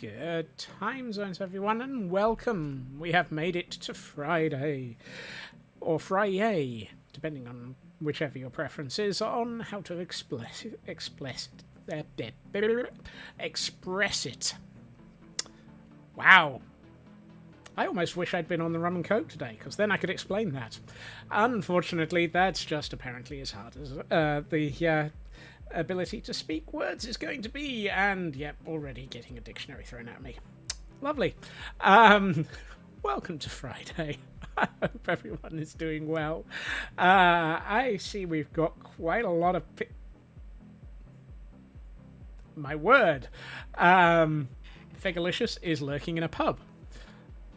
Good time zones, everyone, and welcome. We have made it to Friday, or Friday, depending on whichever your preference is, on how to express it. Wow. I almost wish I'd been on the rum and coke today, because then I could explain that. Unfortunately, that's just apparently as hard as the ability to speak words is going to be, and yep, already getting a dictionary thrown at me. Lovely. Welcome to Friday. I hope everyone is doing well. I see we've got quite a lot of my word. Fegalicious is lurking in a pub.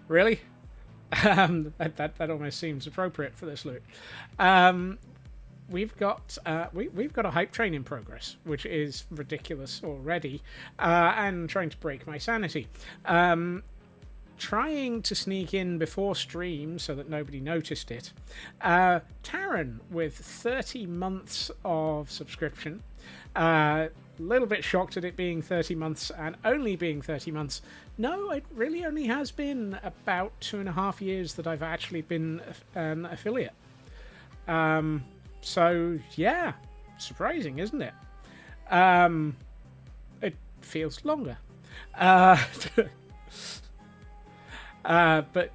Really? That almost seems appropriate for this loot. We've got a hype train in progress, which is ridiculous already, and trying to break my sanity. Trying to sneak in before stream so that nobody noticed it. Taryn with 30 months of subscription. A little bit shocked at it being 30 months and only being 30 months. No, it really only has been about 2.5 years that I've actually been an affiliate. So, yeah, surprising, isn't it? It feels longer. But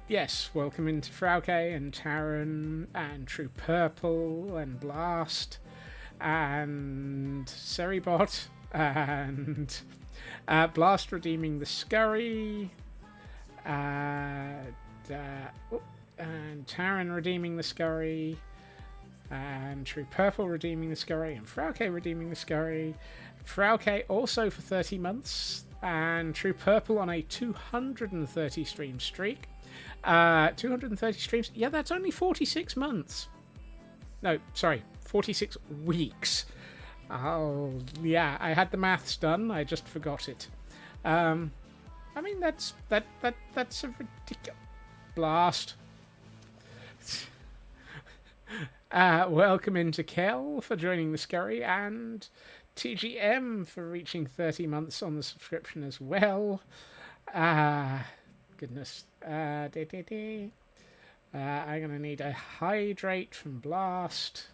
yes, welcome into Frauke and Taryn and True Purple and Blast and Seribot and Blast redeeming the Scurry and Taryn redeeming the Scurry and True Purple redeeming the Scurry and Frauke redeeming the Scurry. Frauke also for 30 months and True Purple on a 230 stream streak. 230 streams? Yeah, that's only 46 months. No, sorry, 46 weeks. Oh, yeah, I had the maths done, I just forgot it. I mean, that's a ridiculous... Blast. Welcome into Kel for joining the Scurry, and TGM for reaching 30 months on the subscription as well. Goodness. I'm going to need a hydrate from Blast.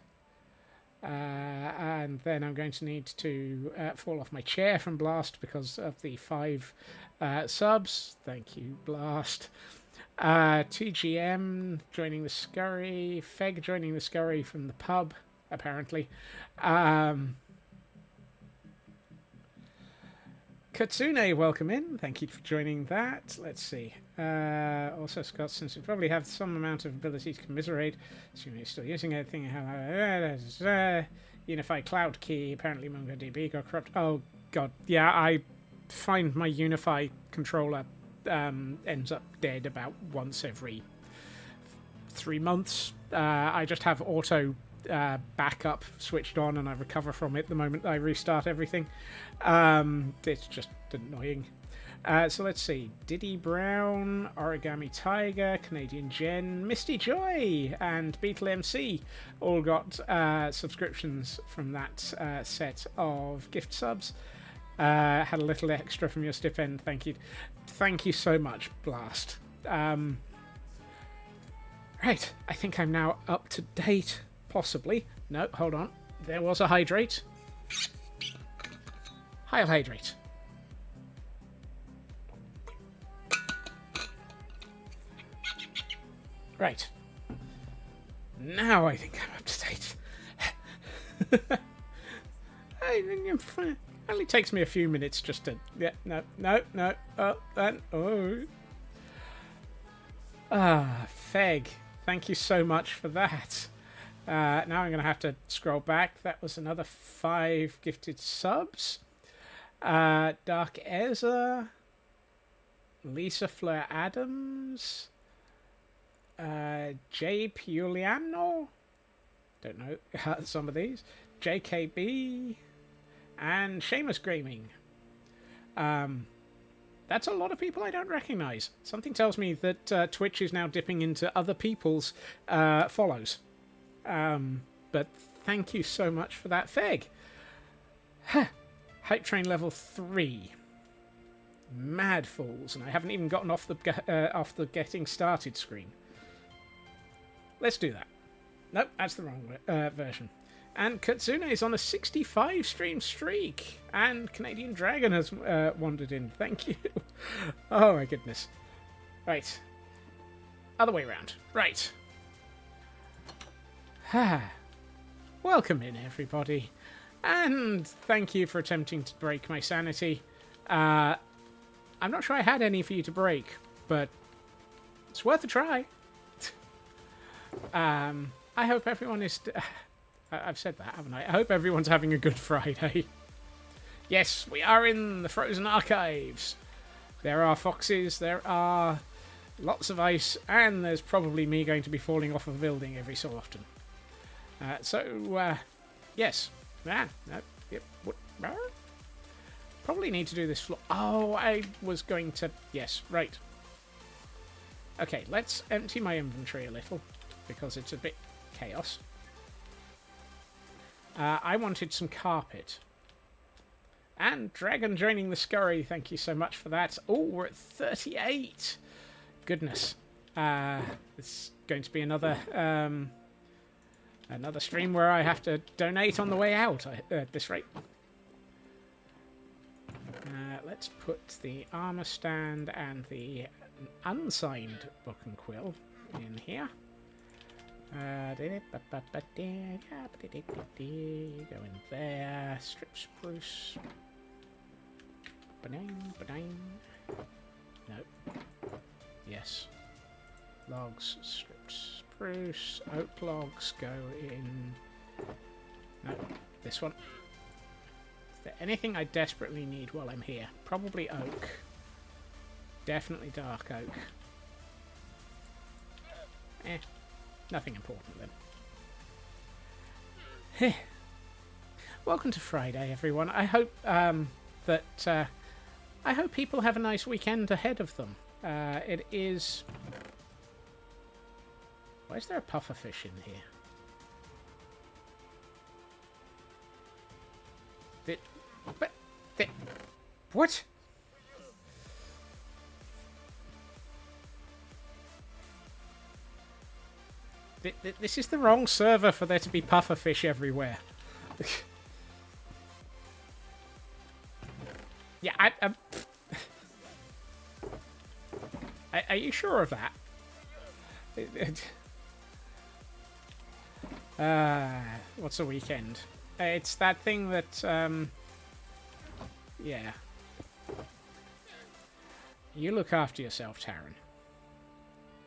And then I'm going to need to fall off my chair from Blast because of the 5 subs. Thank you, Blast. TGM joining the Scurry. Feg joining the Scurry from the pub, apparently. Katsune, welcome in. Thank you for joining that. Let's see. Also, Scott, since you probably have some amount of ability to commiserate, assuming you're still using anything. Unify Cloud Key. Apparently, MongoDB got corrupt. Oh, God. Yeah, I find my Unify controller ends up dead about once every 3 months. I just have auto backup switched on and I recover from it the moment I restart everything. It's just annoying. So let's see. Diddy Brown, Origami Tiger, Canadian Jen, Misty Joy, and Beetle MC all got subscriptions from that set of gift subs. Had a little extra from your stipend. Thank you. Thank you so much, Blast. Right, I think I'm now up to date. Possibly. No, hold on. There was a hydrate. I'll hydrate. Right. Now I think I'm up to date. It only takes me a few minutes just to... Yeah, no. Feg. Thank you so much for that. Now I'm going to have to scroll back. That was another 5 gifted subs. Dark Ezra. Lisa Fleur Adams. J. Puliano. Don't know some of these. JKB. And Seamus Gaming. That's a lot of people I don't recognize. Something tells me that Twitch is now dipping into other people's follows. But thank you so much for that, Feg. Hype Train level 3. Mad fools, and I haven't even gotten off the getting started screen. Let's do that. Nope, that's the wrong version. And Katsune is on a 65 stream streak, and Canadian Dragon has wandered in. Thank you. Oh my goodness. Right. Other way around. Right. Welcome in, everybody. And thank you for attempting to break my sanity. I'm not sure I had any for you to break, but it's worth a try. I hope everyone is... I've said that, haven't I? I hope everyone's having a good Friday. Yes, we are in the Frozen Archives. There are foxes, there are lots of ice, and there's probably me going to be falling off of a building every so often. Yes. Probably need to do this floor. Oh, I was going to... Yes, right. Okay, let's empty my inventory a little, because it's a bit chaos. I wanted some carpet. And Dragon joining the scurry, thank you so much for that. Oh, we're at 38! Goodness. It's going to be another stream where I have to donate on the way out at this rate. Let's put the armor stand and the unsigned book and quill in here. Go in there. Strip spruce. Ba-dang. Nope. Yes. Logs, strip spruce. Oak logs go in. No, this one. Is there anything I desperately need while I'm here? Probably oak. Definitely dark oak. Nothing important then. Welcome to Friday, everyone. I hope I hope people have a nice weekend ahead of them. It is. Why is there a pufferfish in here? What? This is the wrong server for there to be pufferfish everywhere. Yeah, are you sure of that? What's a weekend? It's that thing that, yeah. You look after yourself, Taryn.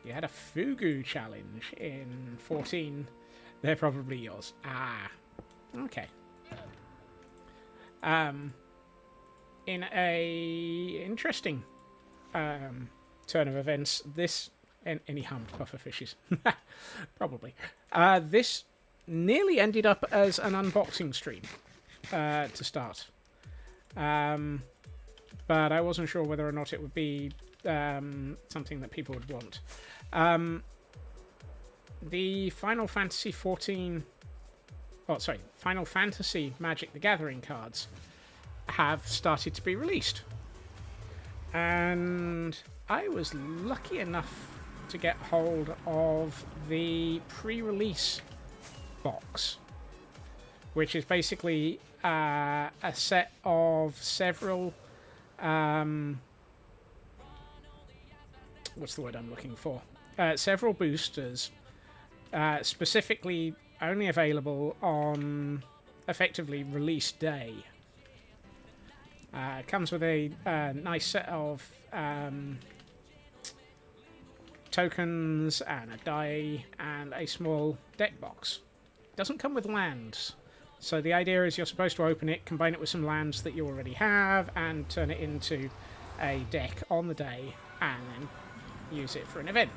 You had a Fugu challenge in 14. They're probably yours. Ah. Okay. In a interesting turn of events, this... Any harmed pufferfishes? Probably. This nearly ended up as an unboxing stream to start. But I wasn't sure whether or not it would be something that people would want. The Final Fantasy XIV... Oh, sorry. Final Fantasy Magic the Gathering cards have started to be released. And I was lucky enough to get hold of the pre-release box, which is basically a set of several what's the word I'm looking for? Several boosters, specifically only available on effectively release day. It comes with a nice set of tokens and a die and a small deck box. Doesn't come with lands, so the idea is you're supposed to open it, combine it with some lands that you already have, and turn it into a deck on the day, and then use it for an event.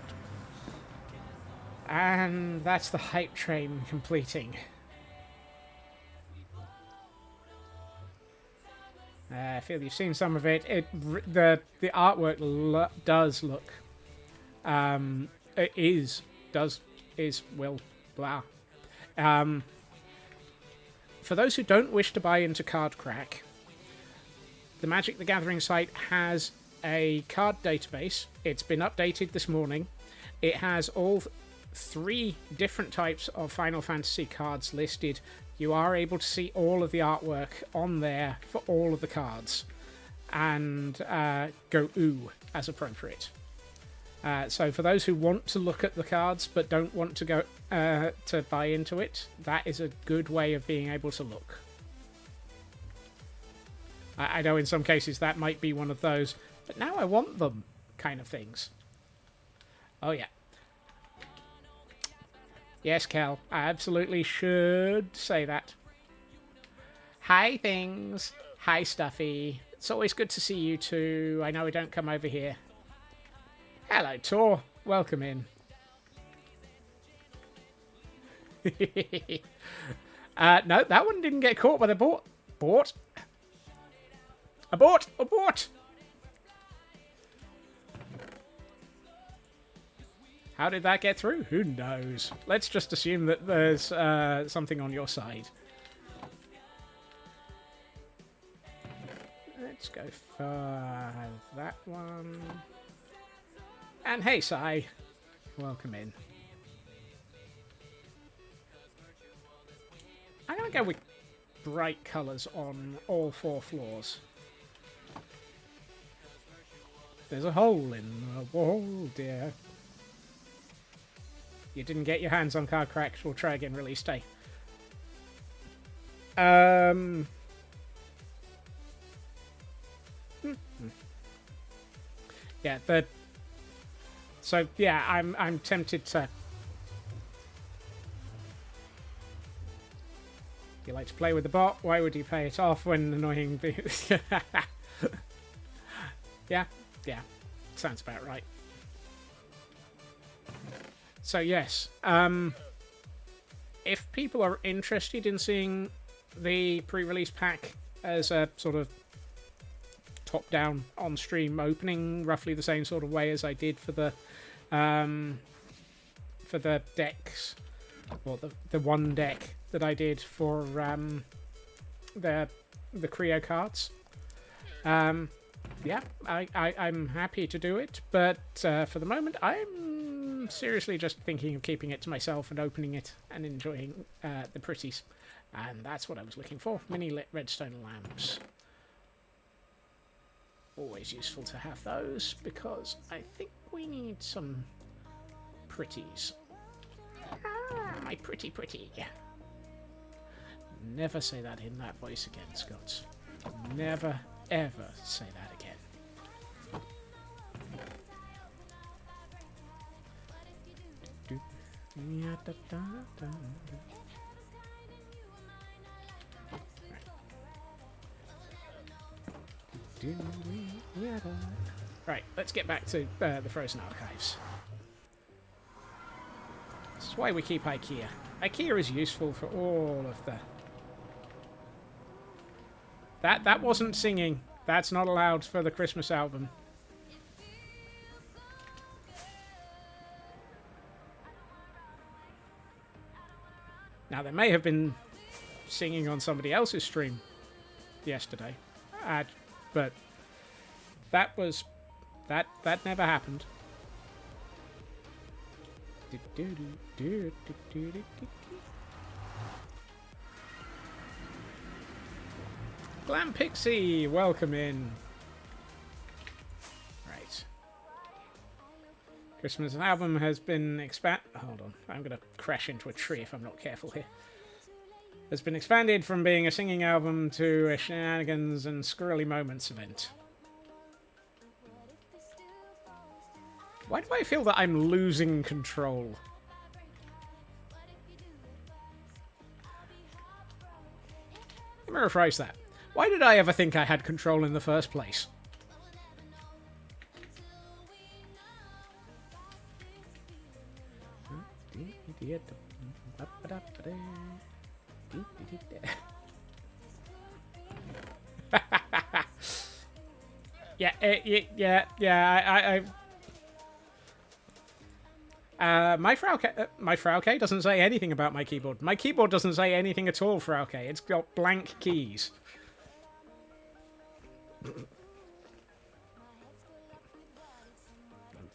And that's the hype train completing. I feel you've seen some of it. The artwork does look. Blah. For those who don't wish to buy into Card Crack, the Magic the Gathering site has a card database. It's been updated this morning. It has all 3 different types of Final Fantasy cards listed. You are able to see all of the artwork on there for all of the cards, and go ooh as appropriate. So for those who want to look at the cards but don't want to go to buy into it, that is a good way of being able to look. I know in some cases that might be one of those, but now I want them kind of things. Oh yeah. Yes, Cal, I absolutely should say that. Hi, things. Hi, Stuffy. It's always good to see you too. I know we don't come over here. Hello, Tor. Welcome in. No, that one didn't get caught by the boat. Abort! Abort! How did that get through? Who knows? Let's just assume that there's something on your side. Let's go for that one. And hey, Sai. Welcome in. I'm going to go with bright colours on all 4 floors. There's a hole in the wall, dear. You didn't get your hands on Card Cracks. We'll try again release day. Yeah, so yeah, I'm tempted to. You like to play with the bot? Why would you pay it off when annoying? Yeah, sounds about right. So yes, if people are interested in seeing the pre-release pack as a sort of top-down on-stream opening, roughly the same sort of way as I did for the decks, or the one deck that I did for the Creo cards. Yeah, I'm happy to do it, but for the moment, I'm seriously just thinking of keeping it to myself and opening it and enjoying the pretties. And that's what I was looking for. Mini lit redstone lamps. Always useful to have those, because I think we need some pretties. Ah, my pretty. Never say that in that voice again, Scott. Never, ever say that again. Right, let's get back to the Frozen Archives. This is why we keep IKEA. IKEA is useful for all of the... That wasn't singing. That's not allowed for the Christmas album. Now, they may have been singing on somebody else's stream yesterday, but that never happened. Glam Pixie, welcome in. Right. Christmas album has been Hold on, I'm going to crash into a tree if I'm not careful here. Has been expanded from being a singing album to a shenanigans and squirrely moments event. Why do I feel that I'm losing control? Let me rephrase that. Why did I ever think I had control in the first place? My Frauke doesn't say anything about my keyboard. My keyboard doesn't say anything at all, Frauke. It's got blank keys. I'm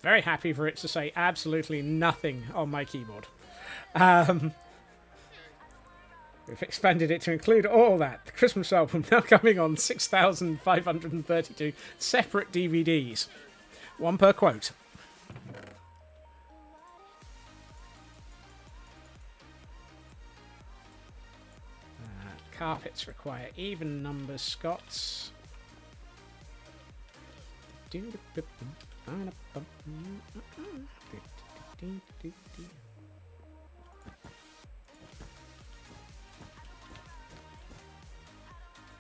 very happy for it to say absolutely nothing on my keyboard. We've expanded it to include all that. The Christmas album now coming on 6,532 separate DVDs. One per quote. Carpets require even numbers, Scots.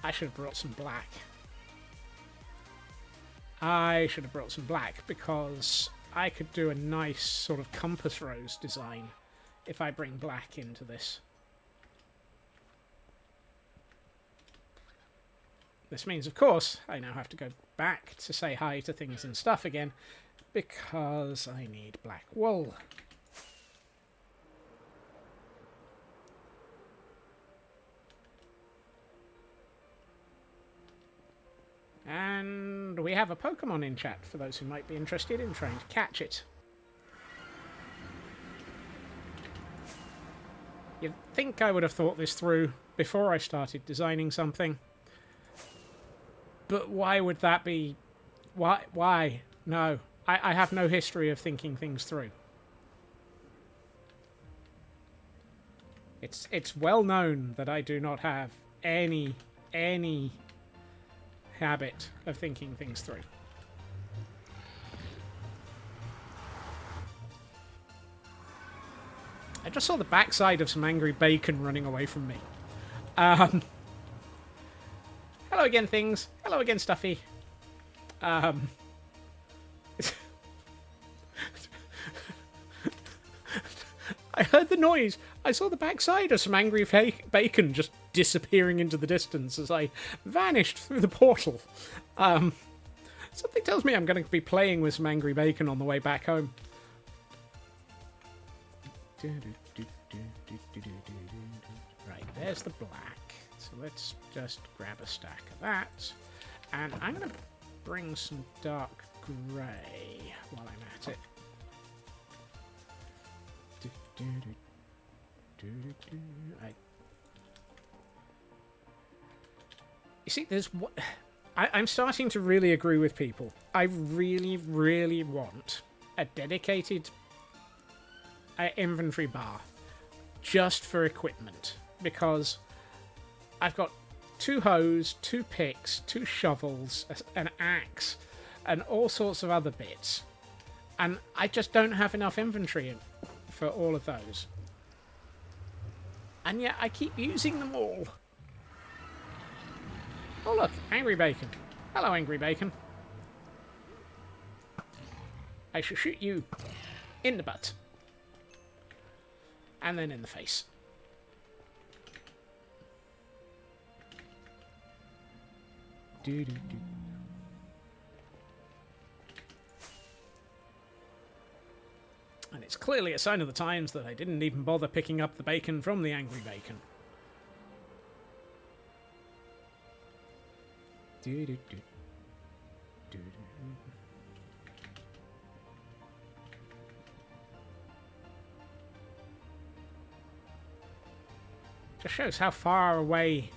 I should have brought some black. I should have brought some black because I could do a nice sort of compass rose design if I bring black into this. This means, of course, I now have to go back to say hi to things and stuff again because I need black wool. And we have a Pokemon in chat for those who might be interested in trying to catch it. You'd think I would have thought this through before I started designing something. But why would that be? Why? No. I have no history of thinking things through. It's well known that I do not have any habit of thinking things through. I just saw the backside of some angry bacon running away from me. Hello again, things. Hello again, Stuffy. I heard the noise. I saw the backside of some angry bacon just disappearing into the distance as I vanished through the portal. Something tells me I'm going to be playing with some angry bacon on the way back home. Right, there's the black. So let's just grab a stack of that. And I'm going to bring some dark grey while I'm at it. You see, there's what I'm starting to really agree with people. I really, really want a dedicated inventory bar just for equipment, because I've got 2 hoes, 2 picks, 2 shovels, an axe, and all sorts of other bits, and I just don't have enough inventory for all of those. And yet I keep using them all. Oh look, Angry Bacon. Hello, Angry Bacon. I shall shoot you in the butt. And then in the face. And it's clearly a sign of the times that I didn't even bother picking up the bacon from the Angry Bacon. Just shows how far away...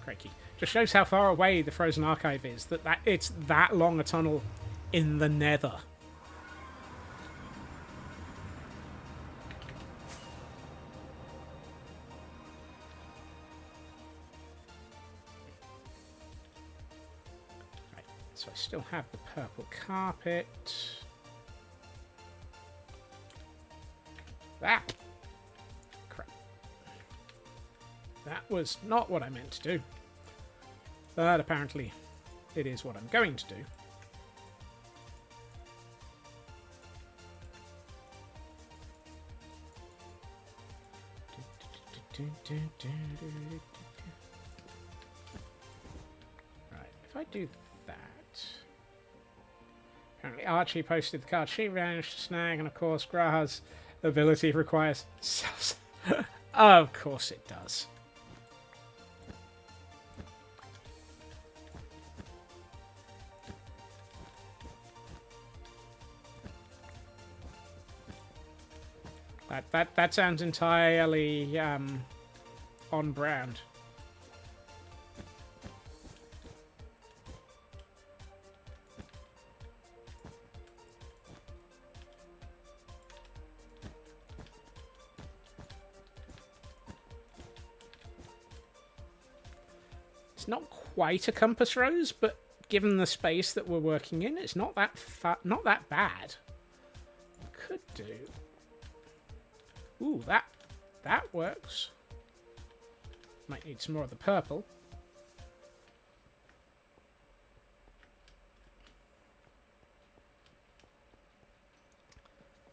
Crikey. Just shows how far away the Frozen Archive is, that it's that long a tunnel in the Nether. Right, so I still have the purple carpet. That! Crap. That was not what I meant to do. But apparently it is what I'm going to do. Right, if I do that... Apparently Archie posted the card she managed to snag, and of course Graha's ability requires... Of course it does. That sounds entirely on brand. It's not quite a compass rose, but given the space that we're working in, it's not that bad. Could do. Ooh, that works. Might need some more of the purple.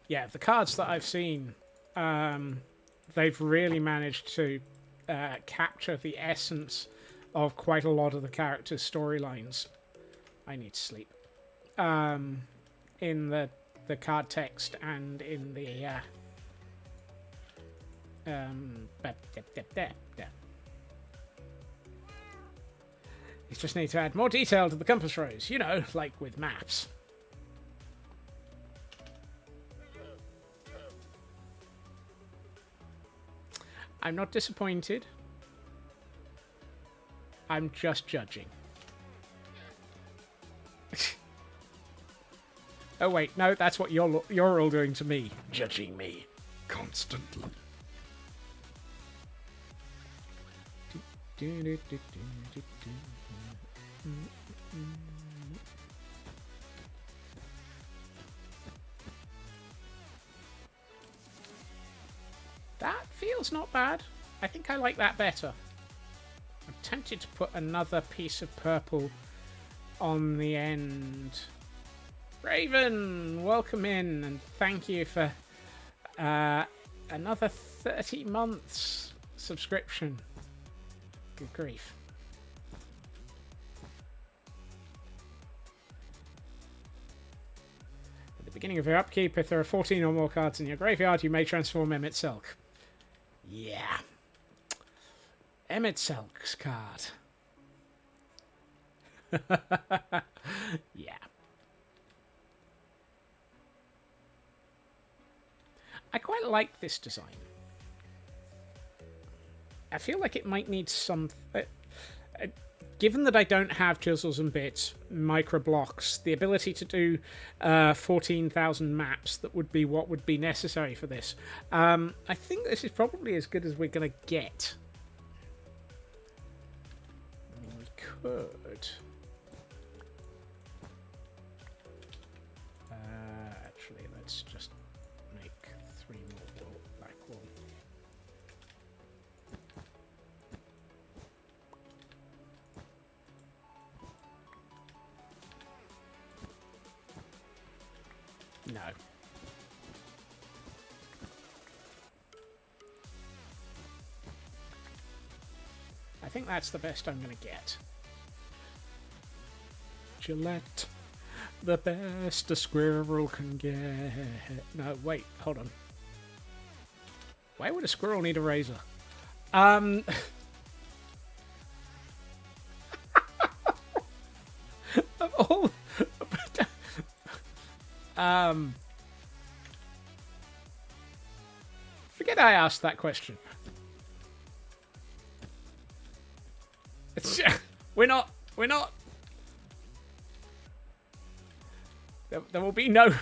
Yeah, the cards that I've seen, they've really managed to capture the essence of quite a lot of the characters' storylines. I need to sleep. In the card text and in the you just need to add more detail to the compass rose, you know, like with maps. I'm not disappointed. I'm just judging. Oh wait, no, that's what you're all doing to me. Judging me constantly. That feels not bad. I think I like that better. I'm tempted to put another piece of purple on the end. Raven, welcome in, and thank you for another 30 months subscription. Good grief. At the beginning of your upkeep, if there are 14 or more cards in your graveyard, you may transform Emmett Selk. Yeah. Emmett Selk's card. Yeah. I quite like this design. I feel like it might need some... given that I don't have chisels and bits, micro blocks, the ability to do 14,000 maps, that would be what would be necessary for this. I think this is probably as good as we're going to get. We could... actually, let's just make 3 more black wool. No. I think that's the best I'm going to get. Gillette. The best a squirrel can get. No, wait, hold on. Why would a squirrel need a razor? Of all... Forget I asked that question. We're not... There will be no...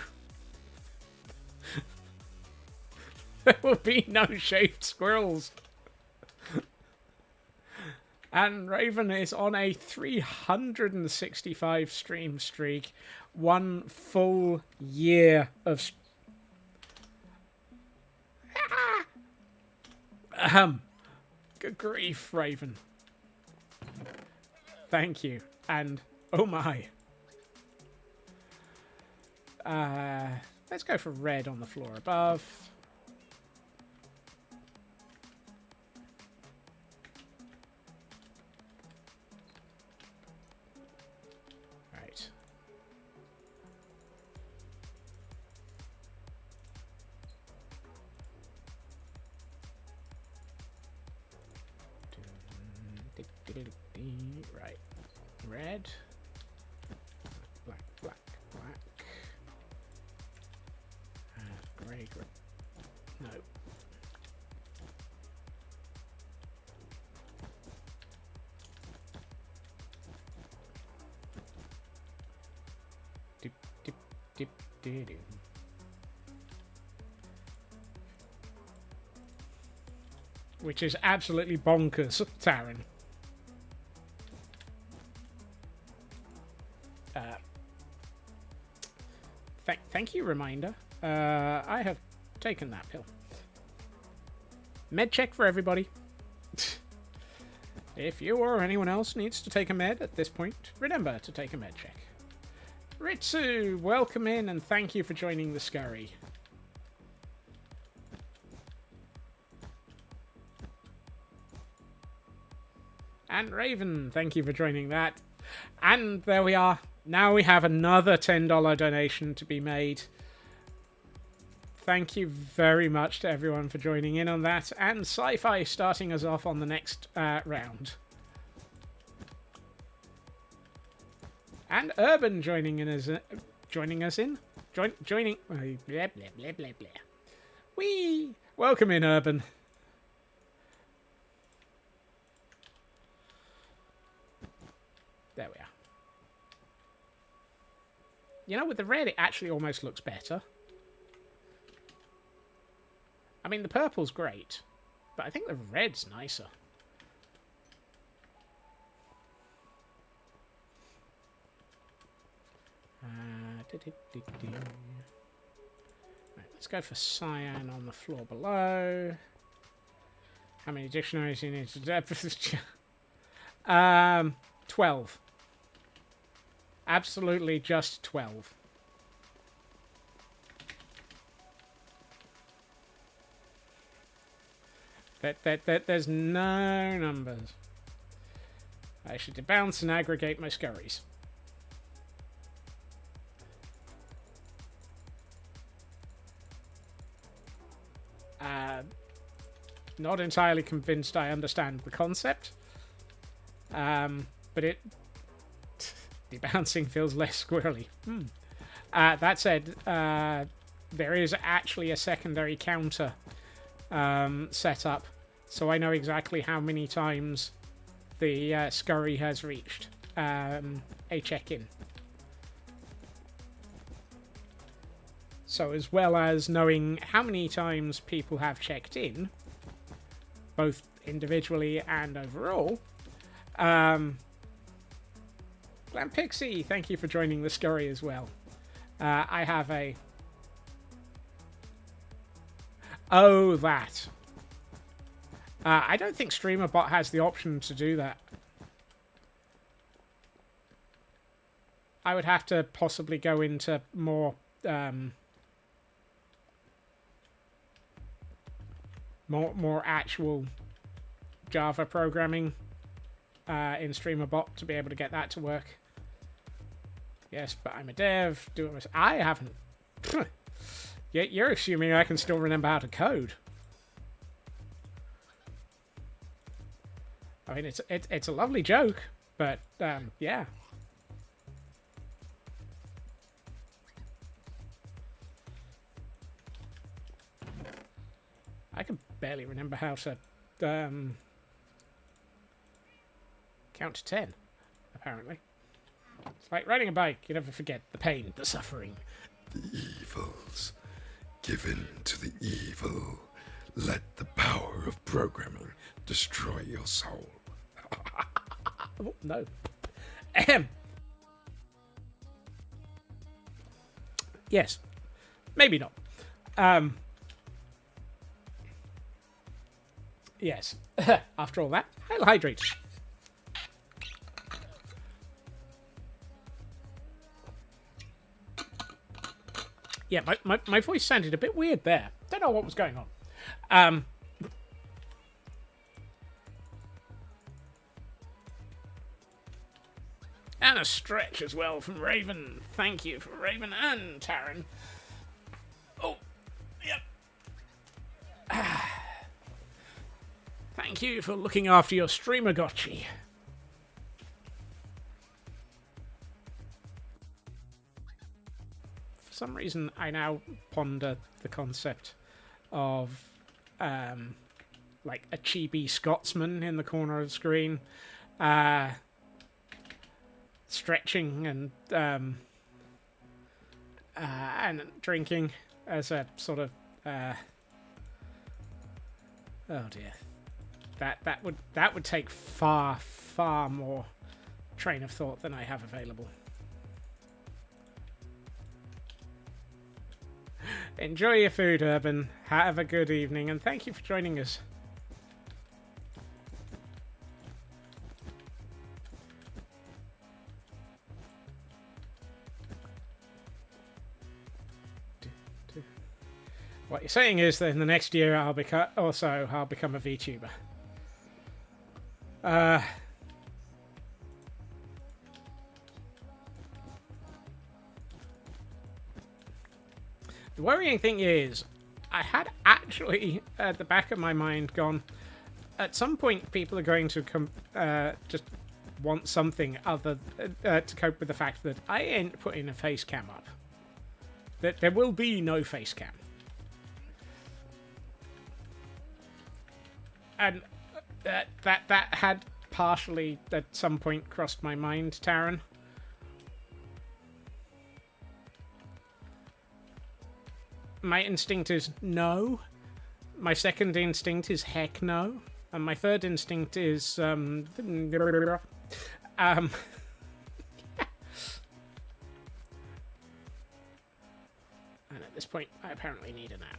There will be no shaved squirrels. And Raven is on a 365 stream streak. 1 full year of... Good grief, Raven. Thank you. And, oh my. Let's go for red on the floor above. Right. Right. Red. Black, black, black. Grey, grey. No. Dip, dip, dip, dip, dip. Which is absolutely bonkers, Taryn. Thank you, reminder. I have taken that pill. Med check for everybody. If you or anyone else needs to take a med at this point, remember to take a med check. Ritsu, welcome in and thank you for joining the scurry. And Raven, thank you for joining that. And there we are. Now we have another $10 donation to be made. Thank you very much to everyone for joining in on that. And Sci-Fi starting us off on the next round. And Urban joining us in. Blah, blah, blah, blah, blah. Whee! Welcome in, Urban. There we are. You know, with the red, it actually almost looks better. I mean, the purple's great, but I think the red's nicer. Right, let's go for cyan on the floor below. How many dictionaries do you need to... 12. Absolutely just 12. There's no numbers. I should debounce and aggregate my scurries. Not entirely convinced I understand the concept. But it... debouncing feels less squirrely. That said, there is actually a secondary counter set up, so I know exactly how many times the scurry has reached a check-in. So as well as knowing how many times people have checked in, both individually and overall, Glam Pixie, thank you for joining the scurry as well. I have a... Oh, that. I don't think StreamerBot has the option to do that. I would have to possibly go into more... more actual Java programming in StreamerBot to be able to get that to work. Yes, but I'm a dev. I haven't. You're assuming I can still remember how to code. I mean, it's a lovely joke, but yeah. I can barely remember how to count to 10, apparently. It's like riding a bike. You never forget the pain, the suffering. The evils. Given to the evil. Let the power of programming destroy your soul. Oh, no. Yes. Maybe not. Yes. After all that, I'll hydrate. Yeah, my voice sounded a bit weird there. Don't know what was going on. And a stretch as well from Raven. Thank you for Raven and Taryn. Oh, yep. Thank you for looking after your streamer, Gotchi. For some reason, I now ponder the concept of like a chibi Scotsman in the corner of the screen, stretching and drinking as a sort of oh dear, that would take far more train of thought than I have available. Enjoy your food, Urban. Have a good evening, and thank you for joining us. What you're saying is that in the next year I'll become a VTuber. The worrying thing is, I had actually at the back of my mind gone, at some point people are going to just want something other to cope with the fact that I ain't putting a face cam up. That there will be no face cam. And that had partially at some point crossed my mind, Taryn. My instinct is no. My second instinct is heck no. And my third instinct is and at this point, I apparently need a nap.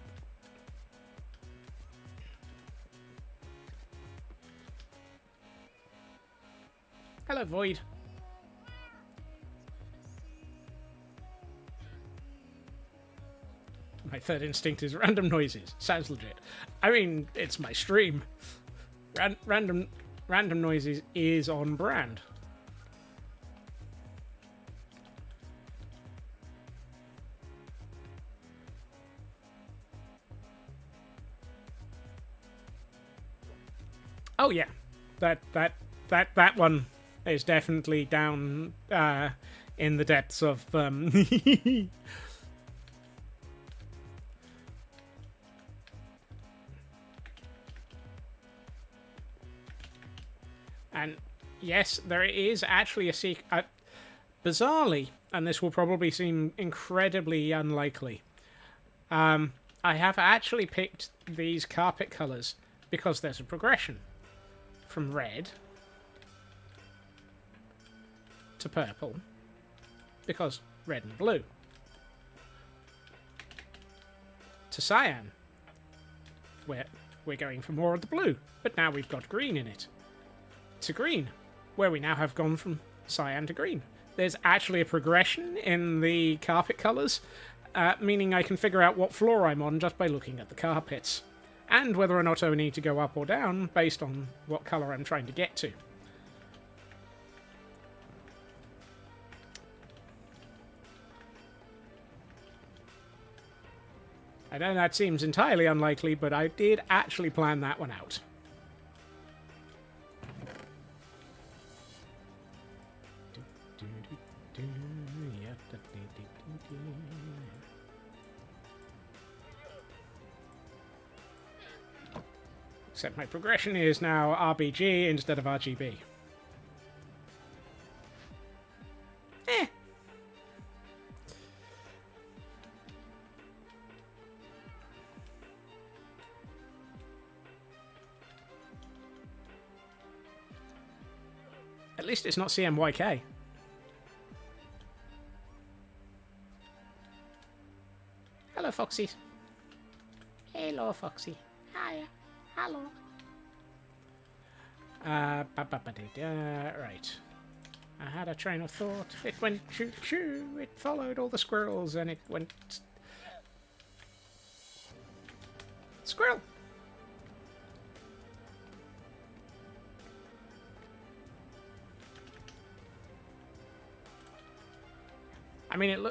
Hello, Void. My third instinct is random noises. Sounds legit. I mean, it's my stream. Random noises is on brand. Oh yeah, that one is definitely down in the depths of And yes, there is actually a secret. Bizarrely, and this will probably seem incredibly unlikely, I have actually picked these carpet colors because there's a progression from red to purple, because red and blue, to cyan, where we're going for more of the blue, but now we've got green in it, to green, where we now have gone from cyan to green. There's actually a progression in the carpet colours, meaning I can figure out what floor I'm on just by looking at the carpets, and whether or not I need to go up or down based on what colour I'm trying to get to. I know that seems entirely unlikely, but I did actually plan that one out. Except my progression is now RBG instead of RGB. At least it's not CMYK. Hello, Foxy. Hello, Foxy. Hiya. Hello. Right. I had a train of thought. It went choo-choo. It followed all the squirrels and it went... Squirrel! I mean,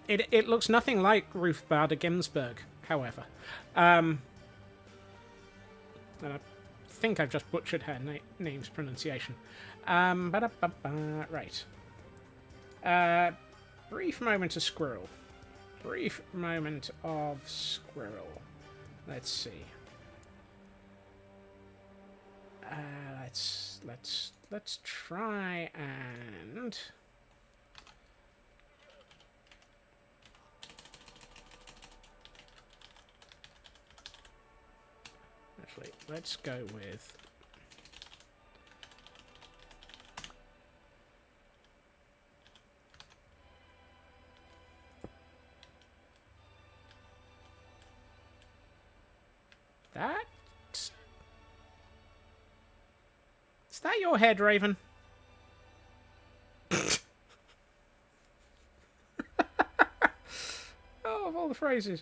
it looks nothing like Ruth Bader Ginsburg, however. And I think I've just butchered her name's pronunciation. Right. Brief moment of squirrel. brief moment of squirrel. Let's see. Let's try and actually let's go with that. Is that your head, Raven? Oh, of all the phrases.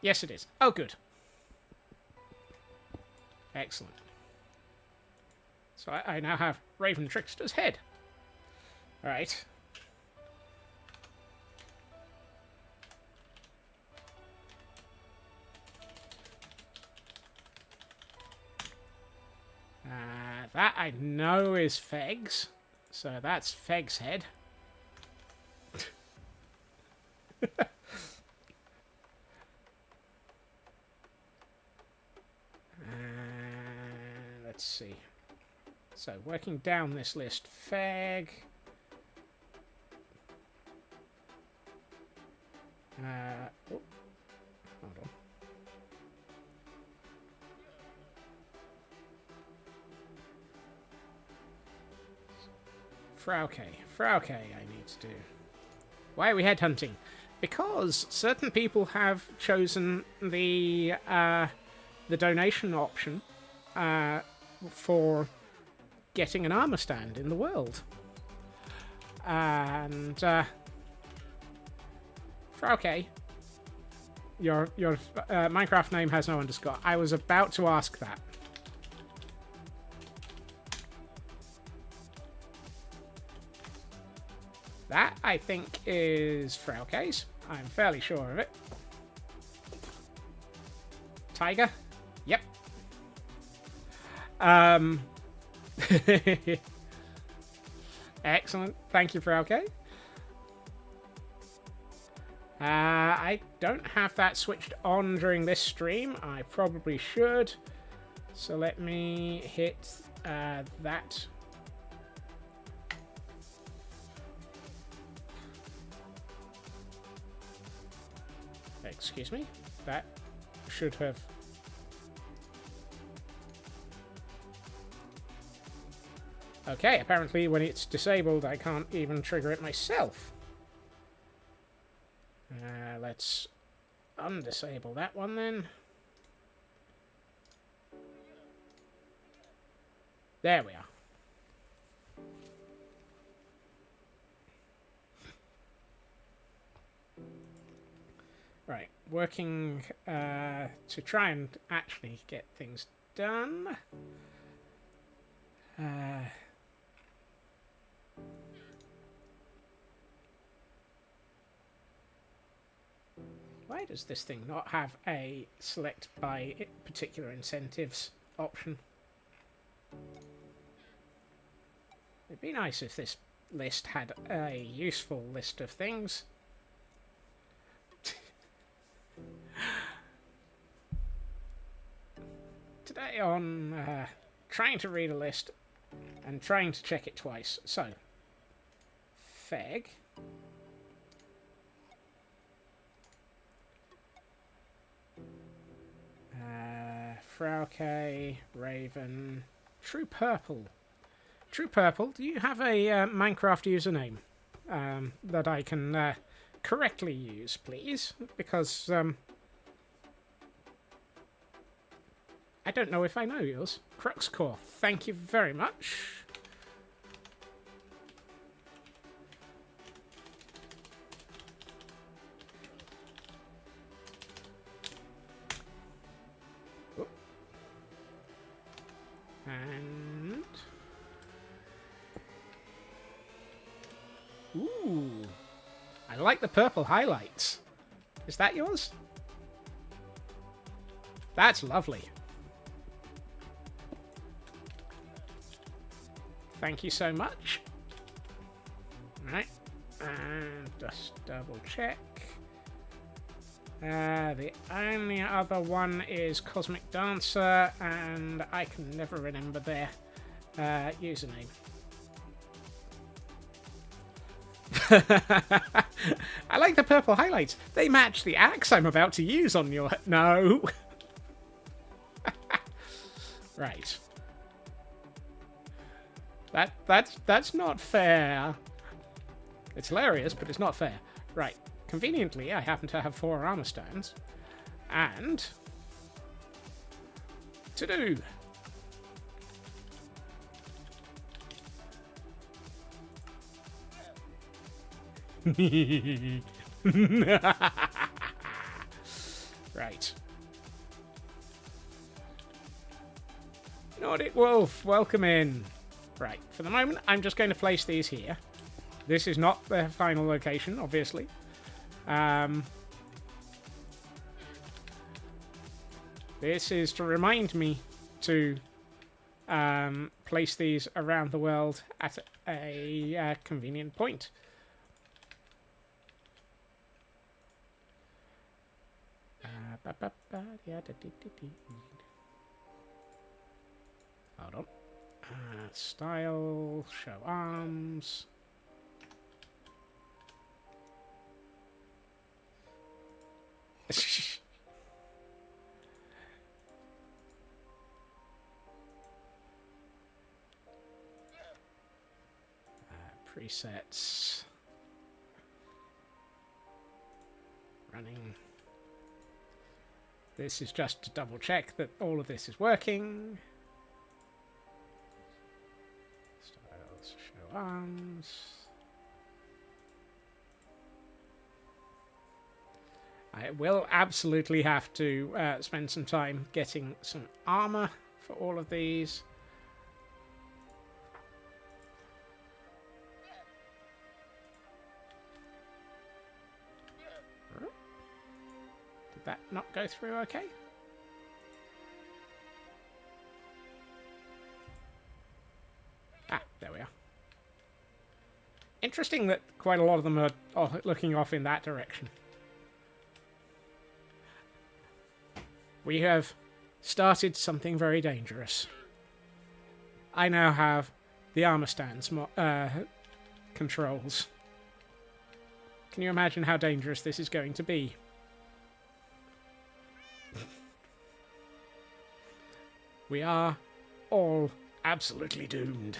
Yes, it is. Oh, good. Excellent. So I now have Raven Trickster's head. All right. That I know is Feg's, so that's Feg's head. Let's see. So working down this list, Feg. Oh, hold on. Frauke I need to do. Why are we headhunting? Because certain people have chosen the donation option for getting an armor stand in the world. And Frauke, your Minecraft name has no underscore. I was about to ask that. That, I think, is Frauke's. I'm fairly sure of it. Tiger? Yep. Excellent. Thank you, Frauke. I don't have that switched on during this stream. I probably should. So let me hit that. Excuse me. That should have... Okay, apparently when it's disabled I can't even trigger it myself. Let's undisable that one then. There we are. Right, working to try and actually get things done. Why does this thing not have a select by particular incentives option? It'd be nice if this list had a useful list of things. Today on trying to read a list and trying to check it twice. So, Feg. Frauke, Raven, True Purple. True Purple, do you have a Minecraft username that I can correctly use, please? Because I don't know if I know yours. Cruxcore, thank you very much. And... Ooh. I like the purple highlights. Is that yours? That's lovely. Thank you so much. Right. And just double check. The only other one is Cosmic Dancer, and I can never remember their username. I like the purple highlights. They match the axe I'm about to use on your... No. Right. That's not fair. It's hilarious, but it's not fair. Right. Conveniently, I happen to have 4 armor stands. And... to do. Right. Nordic Wolf, welcome in. Right, for the moment, I'm just going to place these here. This is not the final location, obviously. This is to remind me to place these around the world at a convenient point. Hold on. Style, show arms. Presets. Running. This is just to double check that all of this is working. Styles, show arms. I will absolutely have to spend some time getting some armor for all of these. Did that not go through okay? Ah, there we are. Interesting that quite a lot of them are looking off in that direction. We have started something very dangerous. I now have the armor stands controls. Can you imagine how dangerous this is going to be? We are all absolutely doomed.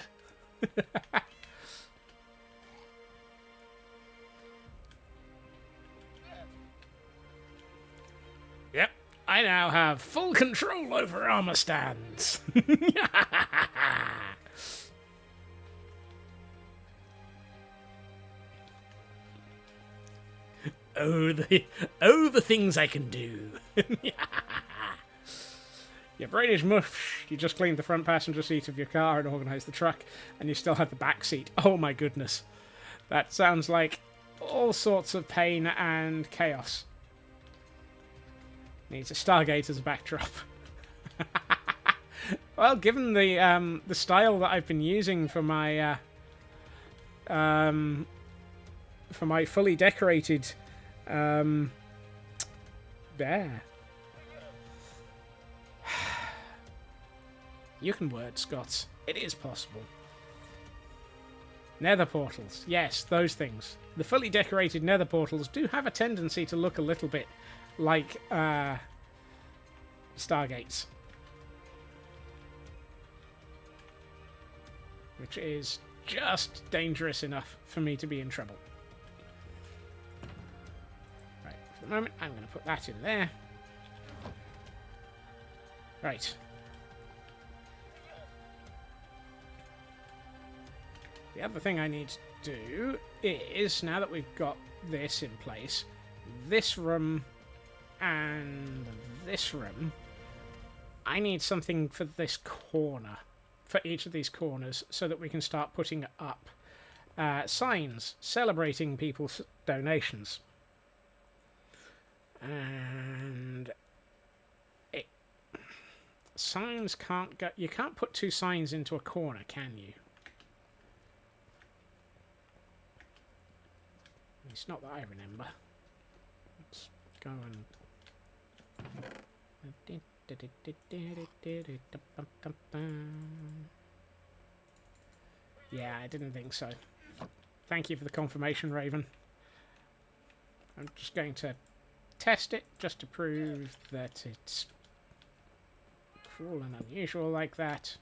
Yep, I now have full control over armor stands. Oh, the things I can do. You British mush, you just cleaned the front passenger seat of your car and organised the truck, and you still had the back seat. Oh my goodness. That sounds like all sorts of pain and chaos. Needs a Stargate as a backdrop. Well, given the style that I've been using for my fully decorated there. You can word, Scott. It is possible. Nether portals. Yes, those things. The fully decorated nether portals do have a tendency to look a little bit like Stargates. Which is just dangerous enough for me to be in trouble. Right, for the moment, I'm going to put that in there. Right. The other thing I need to do is, now that we've got this in place, this room and this room, I need something for this corner, for each of these corners, so that we can start putting up signs celebrating people's donations. And signs can't go... You can't put 2 signs into a corner, can you? least not that I remember. Let's go and... Yeah, I didn't think so. Thank you for the confirmation, Raven. I'm just going to test it just to prove that it's cruel and unusual like that.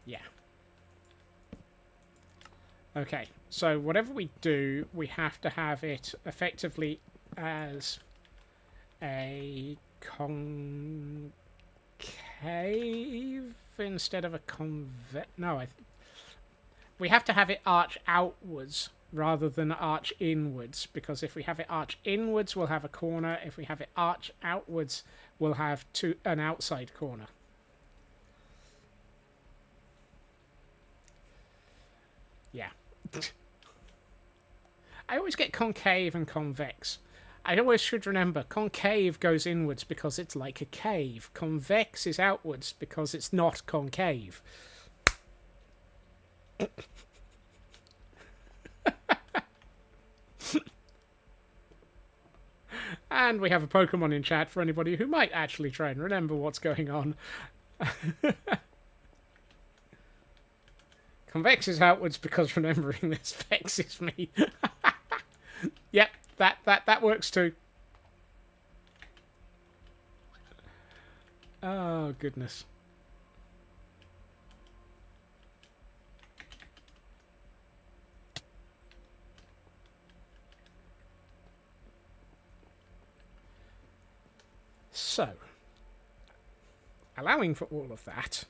Yeah. Okay, so whatever we do, we have to have it effectively as a concave instead of a convex. No, we have to have it arch outwards rather than arch inwards, because if we have it arch inwards, we'll have a corner. If we have it arch outwards, we'll have an outside corner. Yeah. I always get concave and convex. I always should remember, concave goes inwards because it's like a cave. Convex is outwards because it's not concave. And we have a Pokemon in chat for anybody who might actually try and remember what's going on. Convex is outwards because remembering this vexes me. Yep, that works too. Oh, goodness. So, allowing for all of that,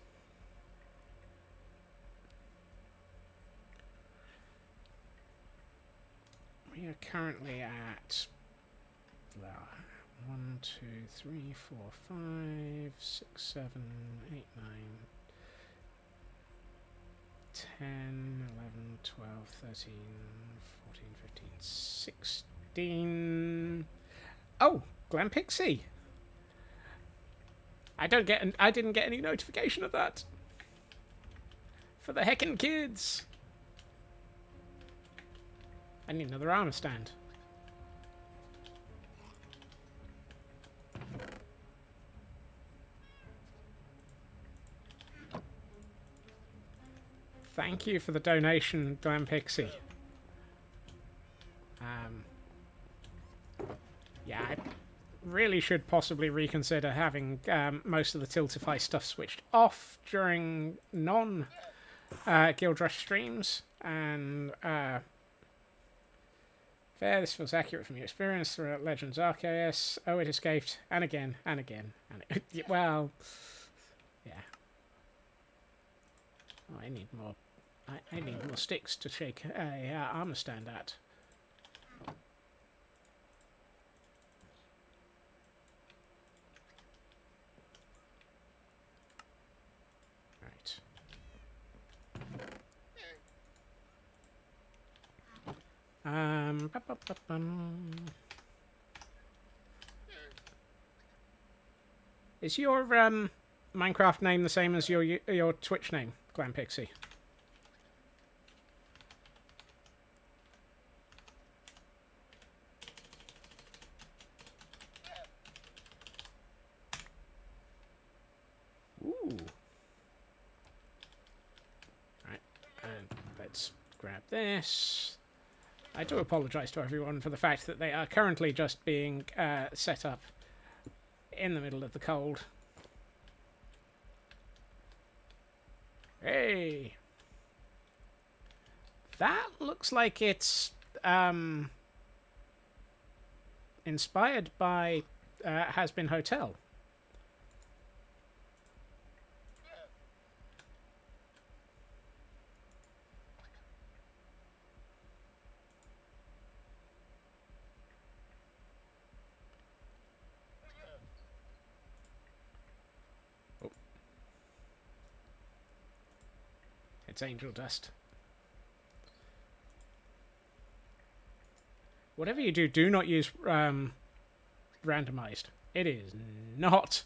we are currently at 1, 2, 3, 4, 5, 6, 7, 8, 9, 10, 11, 12, 13, 14, 15, 16. Oh, Glampixie. I didn't get any notification of that. For the heckin' kids. I need another armor stand. Thank you for the donation, Glampixie. Yeah, I really should possibly reconsider having most of the Tiltify stuff switched off during non-Guild Rush streams. And fair, this feels accurate from your experience throughout Legends Arceus. Oh, it escaped. And again, and again. And well, yeah. Oh, I need more. I need more sticks to shake a armor stand at. Is your Minecraft name the same as your Twitch name, Glampixie? Ooh. Right, and let's grab this. I do apologise to everyone for the fact that they are currently just being set up in the middle of the cold. Hey! That looks like it's inspired by Has-Been Hotel. It's angel dust. Whatever you do, do not use randomized. It is not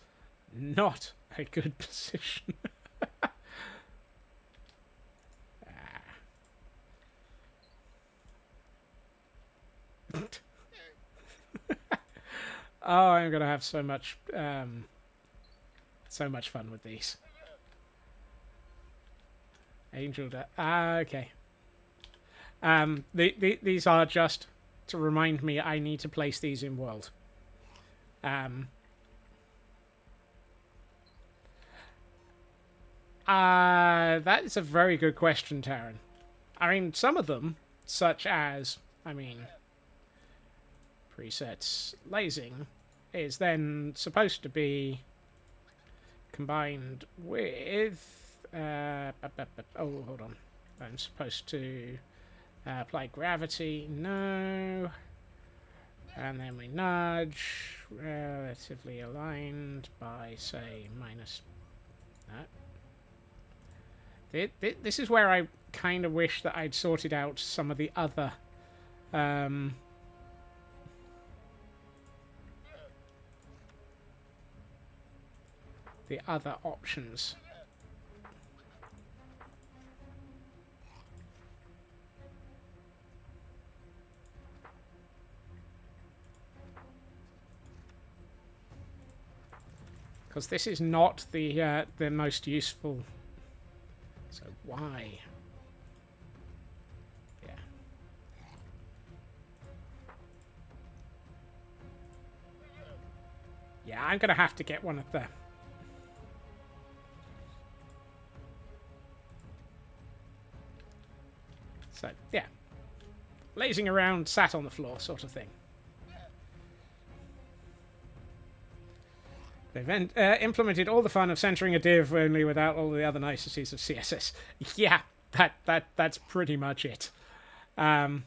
a good position. Oh, I'm gonna have so much fun with these. Angel okay. These are just to remind me I need to place these in world. That is a very good question, Taryn. I mean, some of them, such as, presets lasing, is then supposed to be combined with... oh, hold on. I'm supposed to apply gravity. No. And then we nudge. Relatively aligned by, say, minus... that. This is where I kind of wish that I'd sorted out some of the other options. Because this is not the most useful. So why? Yeah. Yeah, I'm gonna have to get one of the... So, yeah. Lazing around, sat on the floor, sort of thing. They've implemented all the fun of centering a div only without all the other niceties of CSS. Yeah, that's pretty much it. There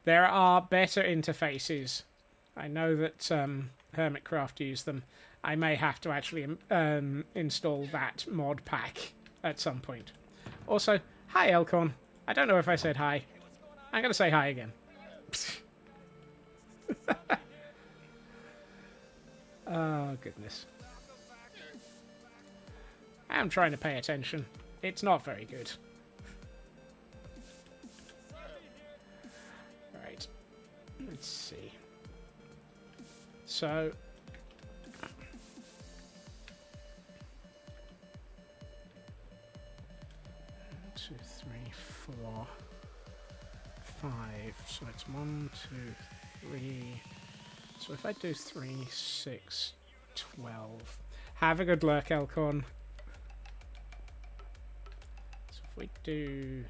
are better interfaces. I know that Hermitcraft use them. I may have to actually install that mod pack at some point. Also, hi Elcorn. I don't know if I said hi. I'm going to say hi again. Oh, goodness. I'm trying to pay attention. It's not very good. Right. Let's see. So... 2, 3, 4, 5. So it's 1, 2, 3... So if I do 3, 6, 12... Have a good luck, Elcorn. So if we do...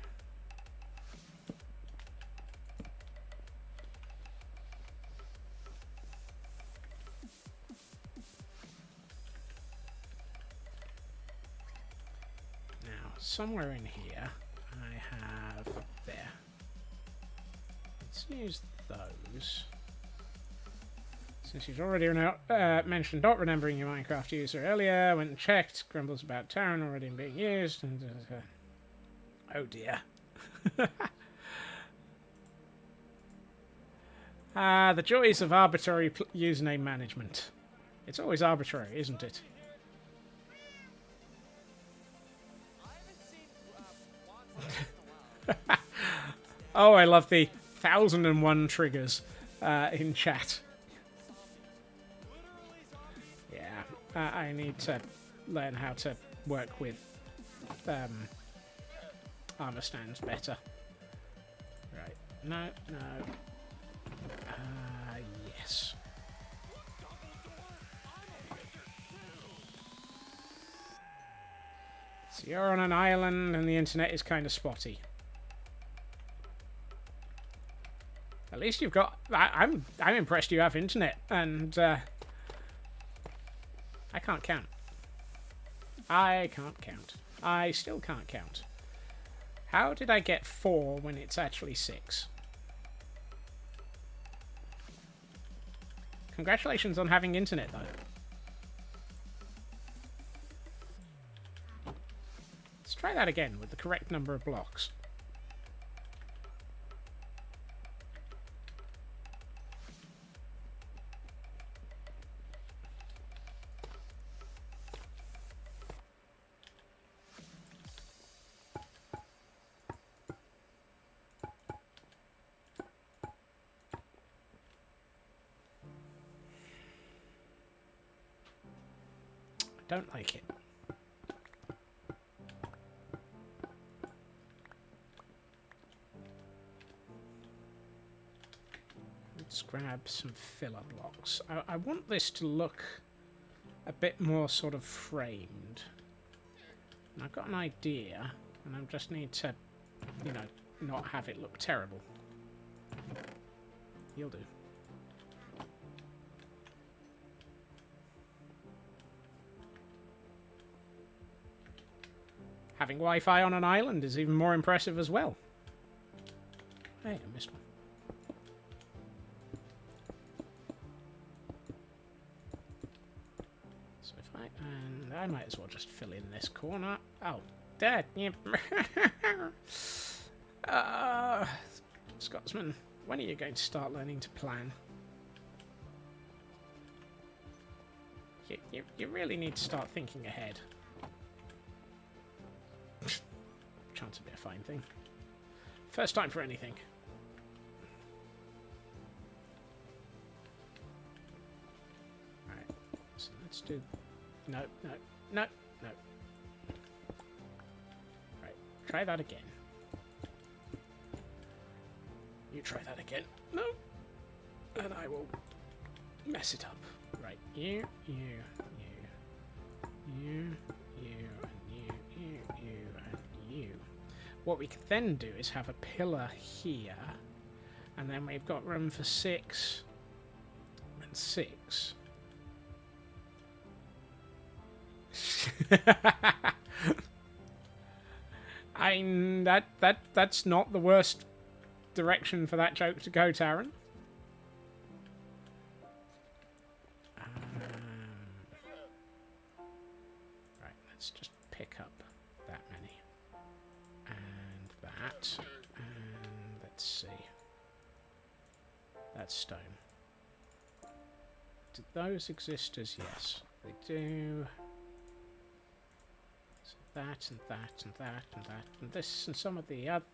Now, somewhere in here, I have... There. Let's use those. Since you've already mentioned not remembering your Minecraft user earlier, I went and checked. Grumbles about Terran already being used. And, oh dear. The joys of arbitrary username management. It's always arbitrary, isn't it? Oh, I love the 1001 triggers in chat. I need to learn how to work with armor stands better. Right. No. Yes. So you're on an island and the internet is kind of spotty. At least you've got... I'm impressed you have internet, and... I can't count. I can't count. I still can't count. How did I get 4 when it's actually 6? Congratulations on having internet, though. Let's try that again with the correct number of blocks. don't like it. Let's grab some filler blocks. I want this to look a bit more sort of framed. And I've got an idea, and I just need to, you know, not have it look terrible. You'll do. Having Wi-Fi on an island is even more impressive as well. Hey, I missed one. So if and I might as well just fill in this corner. Oh, Dad. Yeah. Scotsman, when are you going to start learning to plan? You really need to start thinking ahead. Chance of be a fine thing. First time for anything. Alright, so let's do... No. Right, try that again. You try that again. No. And I will mess it up. Right, you, and you. What we could then do is have a pillar here, and then we've got room for 6 and 6. That's not the worst direction for that joke to go, Taran. Right, let's just pick up that many. And that. And let's see. That's stone. Do those exist as yes? They do. So that and that and that and that and this and some of the other.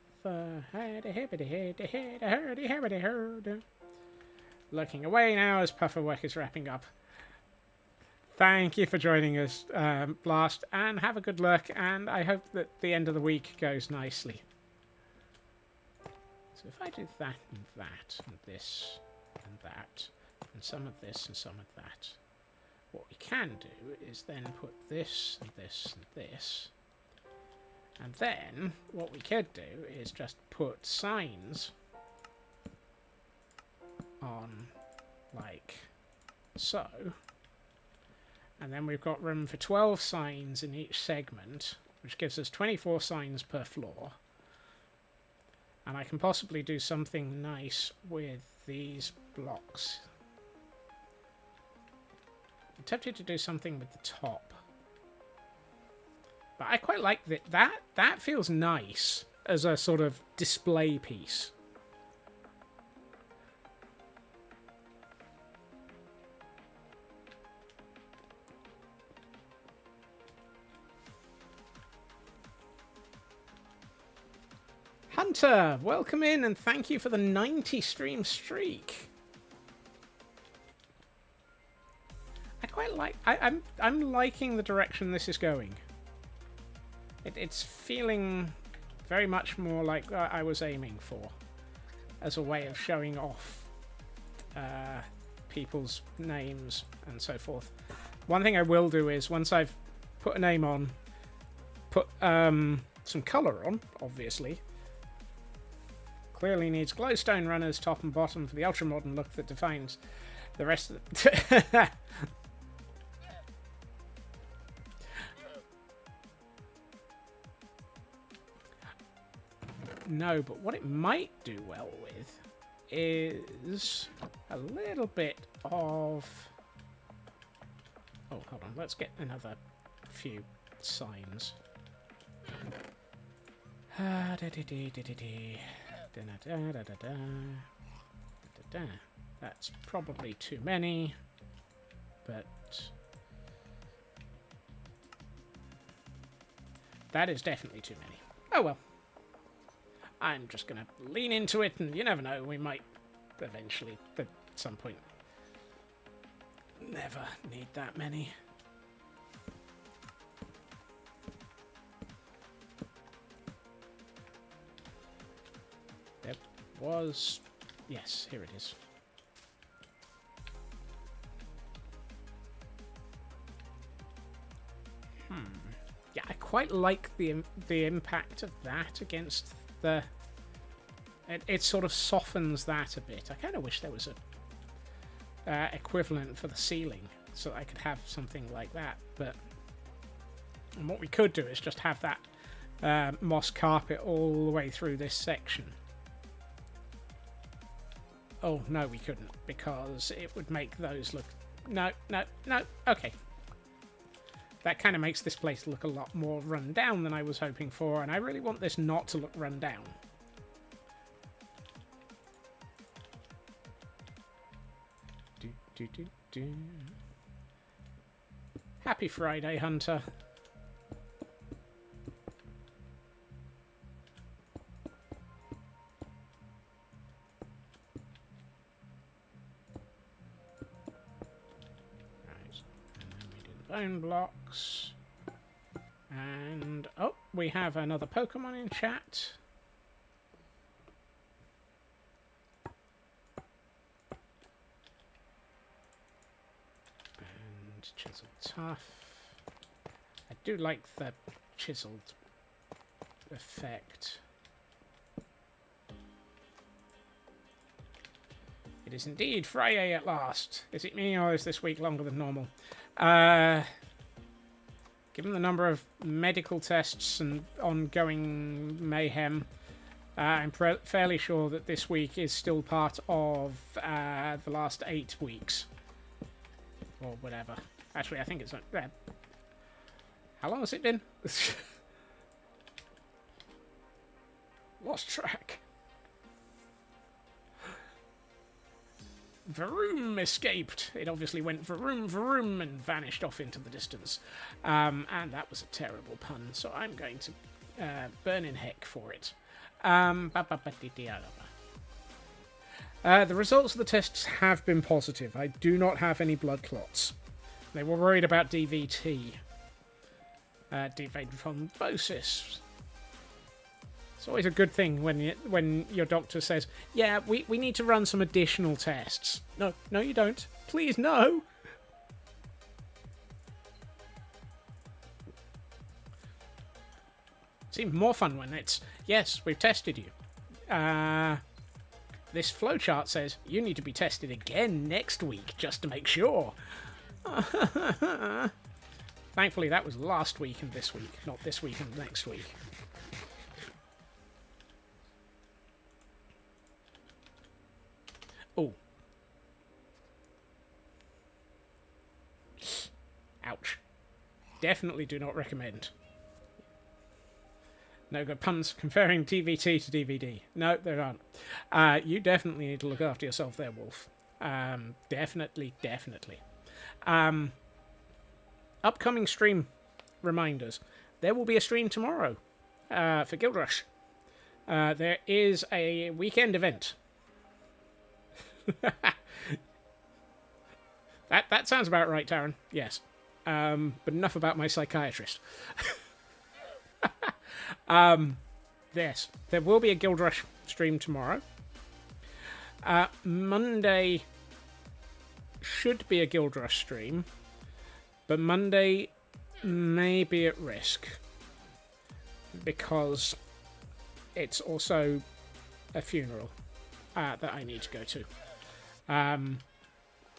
Looking away now as Pufferwork is wrapping up. Thank you for joining us, Blast, and have a good look, and I hope that the end of the week goes nicely. So if I do that and that, and this, and that, and some of this, and some of that, what we can do is then put this, and this, and this, and then what we could do is just put signs on, like so. And then we've got room for 12 signs in each segment, which gives us 24 signs per floor. And I can possibly do something nice with these blocks. I'm tempted to do something with the top. But I quite like that. That feels nice as a sort of display piece. Hunter, welcome in and thank you for the 90 stream streak. I quite like. I'm liking the direction this is going. It's feeling very much more like I was aiming for, as a way of showing off people's names and so forth. One thing I will do is once I've put a name on, put some colour on, obviously. Clearly needs glowstone runners top and bottom for the ultra-modern look that defines the rest of the... No, but what it might do well with is a little bit of... Oh, hold on. Let's get another few signs. That's probably too many, but that is definitely too many. Oh well. I'm just gonna lean into it, and you never know, we might eventually, at some point, never need that many. was... Yes, here it is. Yeah, I quite like the impact of that against the... It sort of softens that a bit. I kind of wish there was a equivalent for the ceiling, so that I could have something like that. But and what we could do is just have that moss carpet all the way through this section. Oh, no, we couldn't, because it would make those look... No, okay. That kind of makes this place look a lot more run down than I was hoping for, and I really want this not to look run down. Happy Friday, Hunter. Bone blocks. And, oh, we have another Pokemon in chat. And Chiseled Tough. I do like the chiseled effect. It is indeed Friday at last. Is it me, or is this week longer than normal? Given the number of medical tests and ongoing mayhem, I'm fairly sure that this week is still part of the last 8 weeks. Or whatever. Actually, I think it's... how long has it been? Lost track. Vroom escaped. It obviously went vroom, vroom, and vanished off into the distance. And that was a terrible pun, so I'm going to burn in heck for it. The results of the tests have been positive. I do not have any blood clots. They were worried about DVT. Deep-vein thrombosis. It's always a good thing when your doctor says, yeah, we need to run some additional tests. No, you don't. Please, no. It's even more fun when it's, yes, we've tested you. This flowchart says you need to be tested again next week just to make sure. Thankfully, that was last week and this week, not this week and next week. Oh. Ouch. Definitely do not recommend. No good puns comparing DVT to DVD. No, there aren't. You definitely need to look after yourself there, Wolf. Definitely. Upcoming stream reminders. There will be a stream tomorrow for Guild Rush. There is a weekend event. That sounds about right, Taryn. Yes. But enough about my psychiatrist. Yes, there will be a Guild Rush stream tomorrow. Monday should be a Guild Rush stream, but Monday may be at risk because it's also a funeral that I need to go to.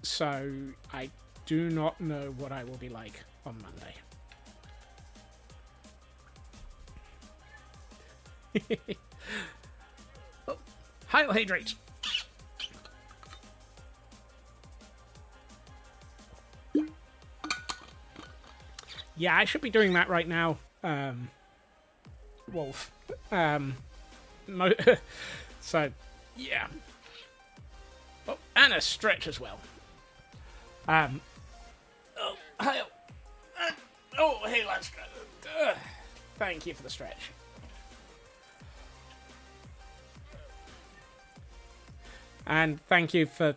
So I do not know what I will be like on Monday. Oh, Heil Hydrate. Yeah, I should be doing that right now, Wolf. So, yeah. Oh, and a stretch as well. Oh, Heil. Oh, hey, lads. Thank you for the stretch. And thank you for,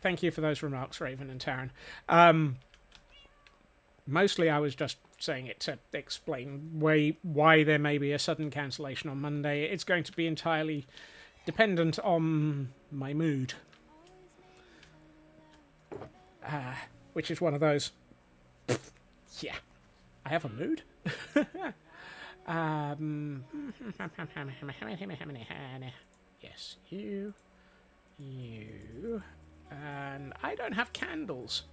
thank you for those remarks, Raven and Taryn. Mostly I was just saying it to explain why there may be a sudden cancellation on Monday. It's going to be entirely dependent on my mood. Which is one of those. Yeah, I have a mood. Yes, you, and I don't have candles.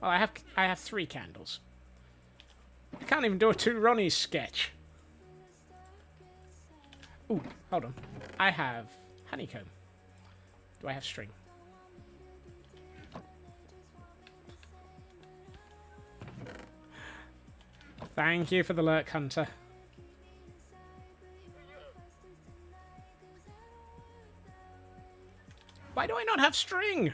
Well, I have 3 candles. I can't even do a 2 Ronnies sketch. Ooh, hold on. I have honeycomb. Do I have string? Thank you for the lurk, Hunter. Why do I not have string?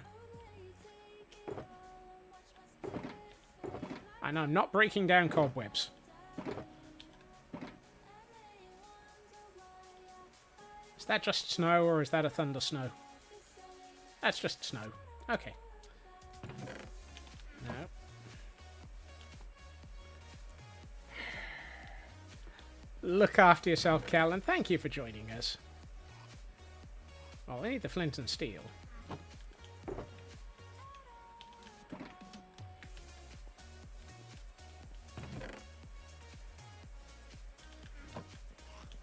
And I'm not breaking down cobwebs. Is that just snow, or is that a thunder snow? That's just snow. Okay. No. Look after yourself, Cal, and thank you for joining us. Well, I need the flint and steel.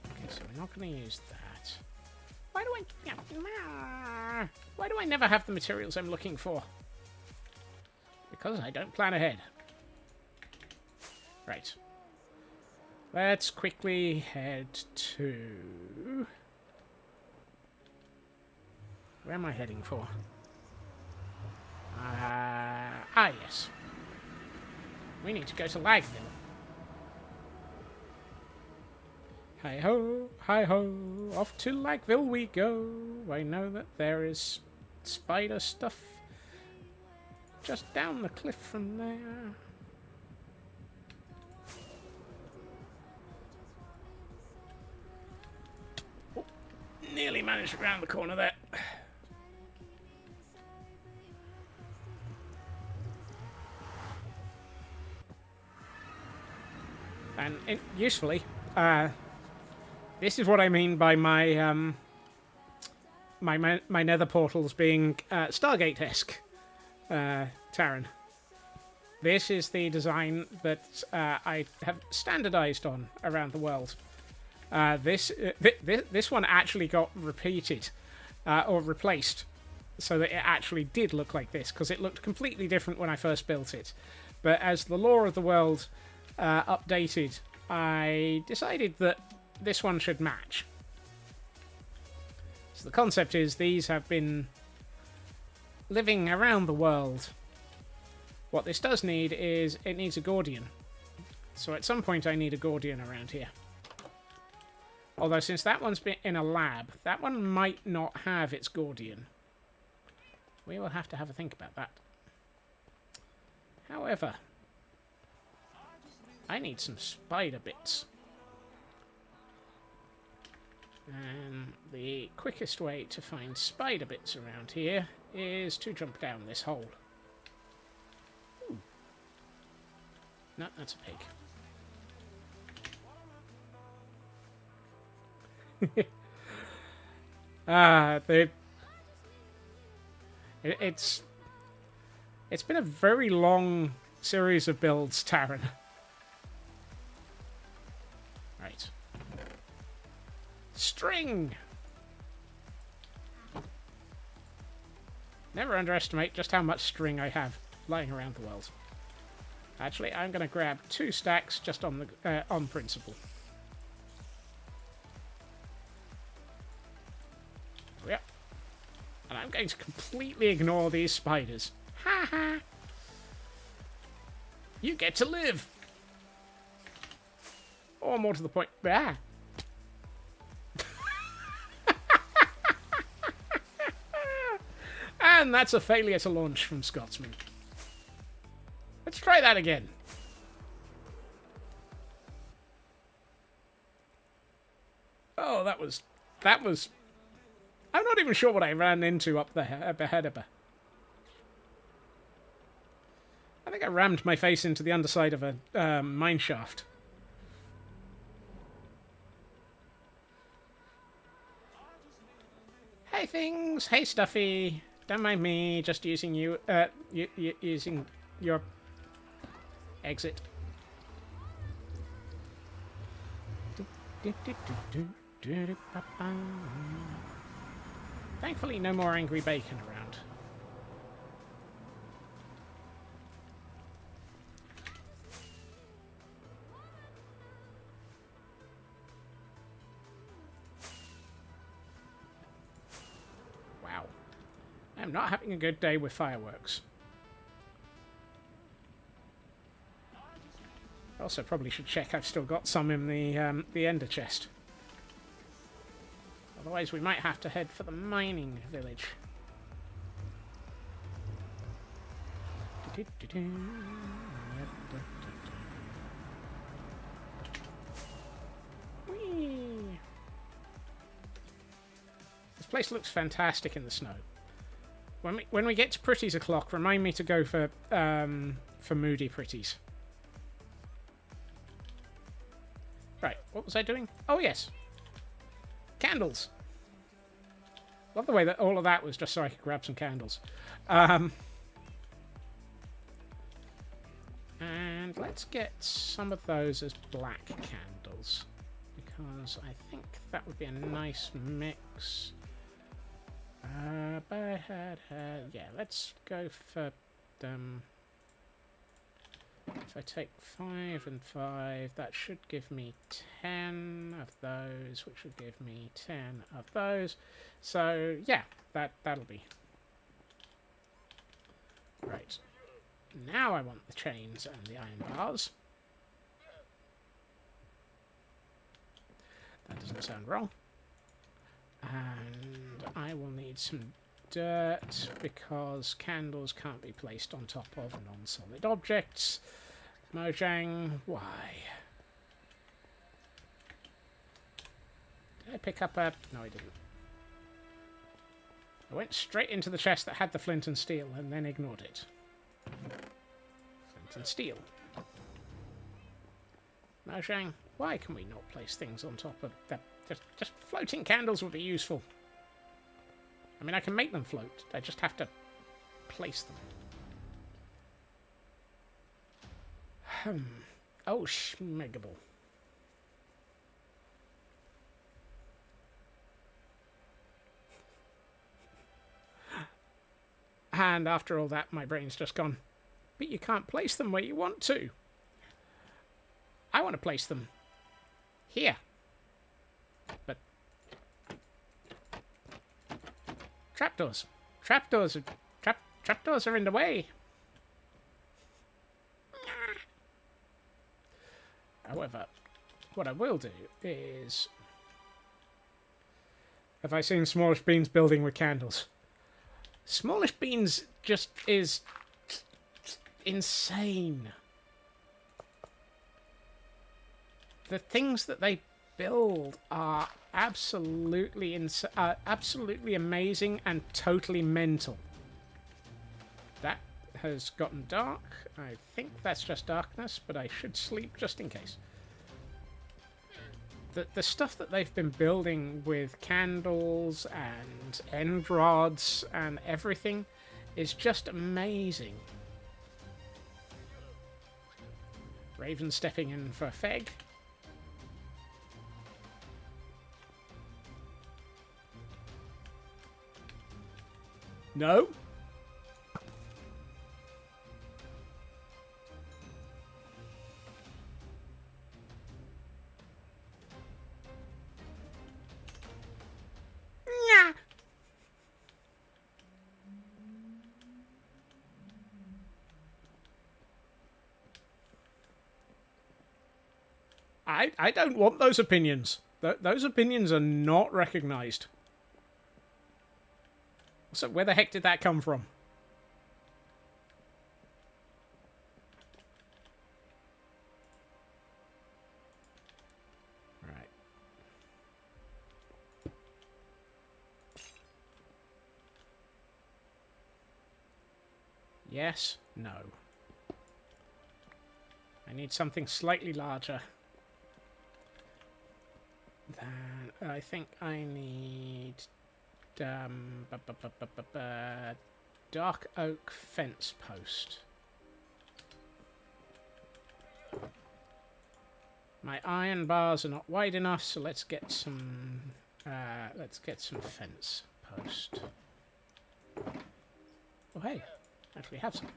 Okay, so we're not going to use that. Why do I never have the materials I'm looking for? Because I don't plan ahead. Right. Let's quickly head to... Where am I heading for? Yes. We need to go to Lagville. Hi-ho, hi-ho, off to Lagville we go. I know that there is spider stuff just down the cliff from there. Oh, nearly managed around the corner there. And usefully, this is what I mean by my my nether portals being Stargate-esque, Taran. This is the design that I have standardized on around the world. This one actually got repeated or replaced so that it actually did look like this, because it looked completely different when I first built it. But as the lore of the world updated, I decided that this one should match. So the concept is these have been living around the world. What this does need is it needs a Gordian. So at some point I need a Gordian around here. Although since that one's been in a lab, that one might not have its Gordian. We will have to have a think about that. However, I need some spider bits. And the quickest way to find spider bits around here is to jump down this hole. Ooh. No, that's a pig. It's been a very long series of builds, Taran. Right. String! Never underestimate just how much string I have lying around the world. Actually, I'm going to grab 2 stacks just on the on principle. Yep. And I'm going to completely ignore these spiders. Ha ha! You get to live! Or more to the point, bah! And that's a failure to launch from Scotsman. Let's try that again. Oh, that was... I'm not even sure what I ran into up there. I think I rammed my face into the underside of a mine shaft. Hey things, hey Stuffy. Don't mind me just using you, using your exit. Thankfully, no more angry bacon around. Wow. I'm not having a good day with fireworks. Also, probably should check I've still got some in the ender chest. Otherwise, we might have to head for the mining village. Whee! This place looks fantastic in the snow. When we get to Pretty's o'clock, remind me to go for Moody Pretties. Right, what was I doing? Oh yes, candles. Love the way that all of that was just so I could grab some candles. And let's get some of those as black candles, because I think that would be a nice mix. Yeah, let's go for if I take 5 and 5, that should give me 10 of those, which would give me 10 of those. So yeah, that'll be right. Now I want the chains and the iron bars. That doesn't sound wrong. And I will need some dirt, because candles can't be placed on top of non-solid objects. Mojang, why? Did I pick up a... No, I didn't. I went straight into the chest that had the flint and steel and then ignored it. Flint and steel. Mojang, why can we not place things on top of that? Just floating candles would be useful. I mean, I can make them float. I just have to place them. Oh, schmegable. And after all that, my brain's just gone, but you can't place them where you want to. I want to place them here. But trapdoors. Trapdoors are in the way. However, what I will do is... Have I seen Smallish Beans building with candles? Smallish Beans just is insane. The things that they build are absolutely amazing and totally mental. That has gotten dark. I think that's just darkness, but I should sleep just in case. The stuff that they've been building with candles and end rods and everything is just amazing. Raven stepping in for Feg. No. Nah. I don't want those opinions. Those opinions are not recognized. So where the heck did that come from? Right. Yes, no. I need something slightly larger. Then I think I need dark oak fence post. My iron bars are not wide enough, so let's get some fence post. Oh hey, actually have some.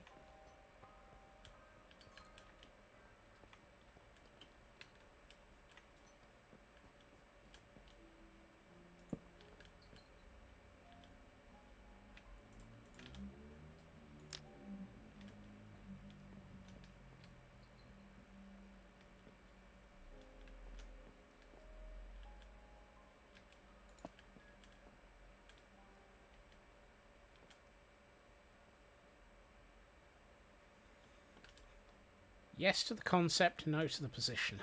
Yes to the concept, no to the position.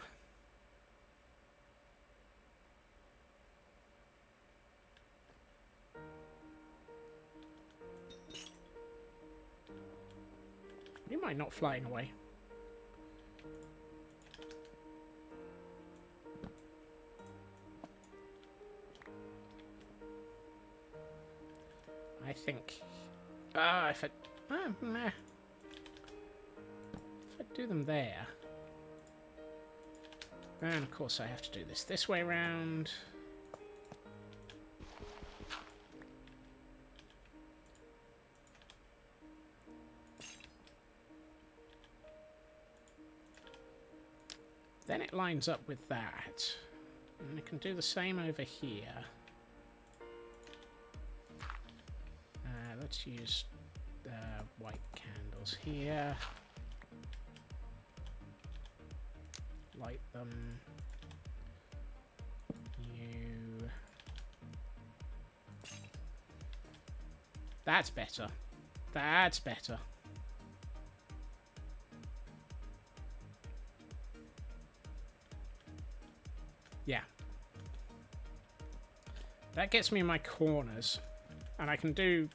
You mind not flying away? I think... if it... nah. If I do them there... And of course I have to do this way round. Then it lines up with that. And I can do the same over here. Let's use white candles here. Light them. You. That's better. That's better. Yeah. That gets me in my corners. And I can do...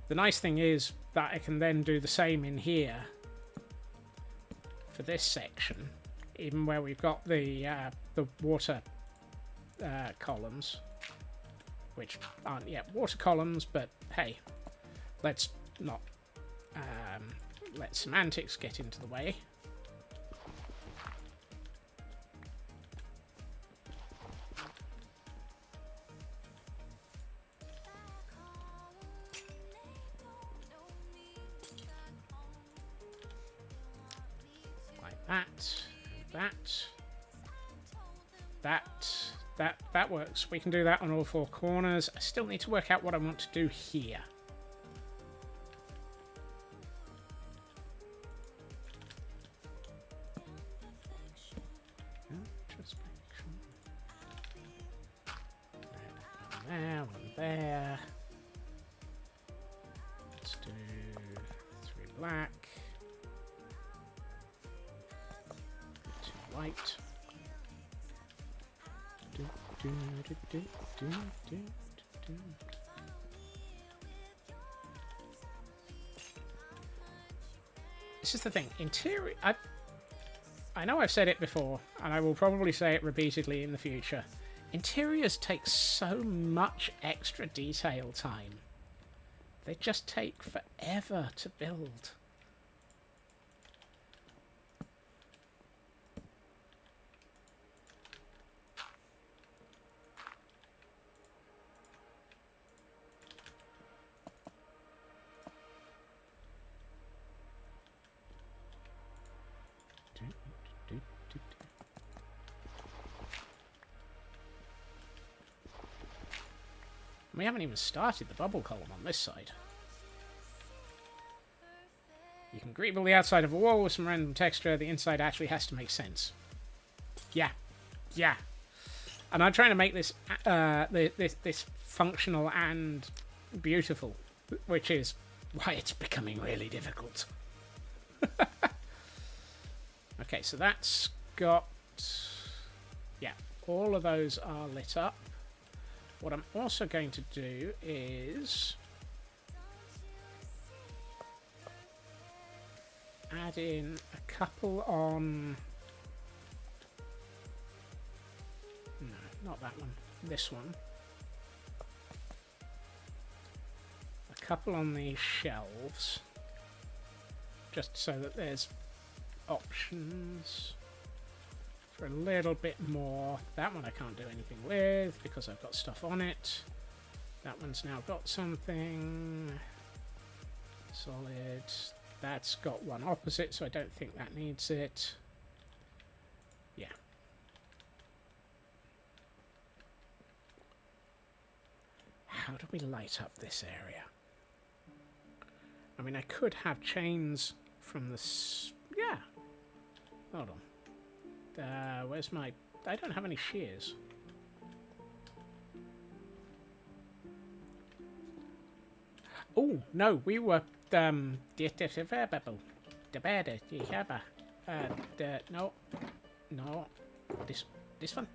The nice thing is that I can then do the same in here for this section, even where we've got the water columns, which aren't yet water columns, but hey, let's not let semantics get into the way. That works. We can do that on all four corners. I still need to work out what I want to do here. One there. Let's do 3 black. 2 white. This is the thing. Interior... I know I've said it before, and I will probably say it repeatedly in the future. Interiors take so much extra detail time. They just take forever to build. We haven't even started the bubble column on this side. You can greeble the outside of a wall with some random texture. The inside actually has to make sense. Yeah. Yeah. And I'm trying to make this this functional and beautiful, which is why it's becoming really difficult. Okay, so that's got... Yeah, all of those are lit up. What I'm also going to do is add in a couple on... No, not that one. This one. couple on these shelves, just so that there's options for a little bit more. That one I can't do anything with because I've got stuff on it. That one's now got something. Solid. That's got one opposite, so I don't think that needs it. Yeah. How do we light up this area? I mean, I could have chains from the... yeah. Hold on. Where's my... I don't have any shears. Oh, no, we were... no. No. This one?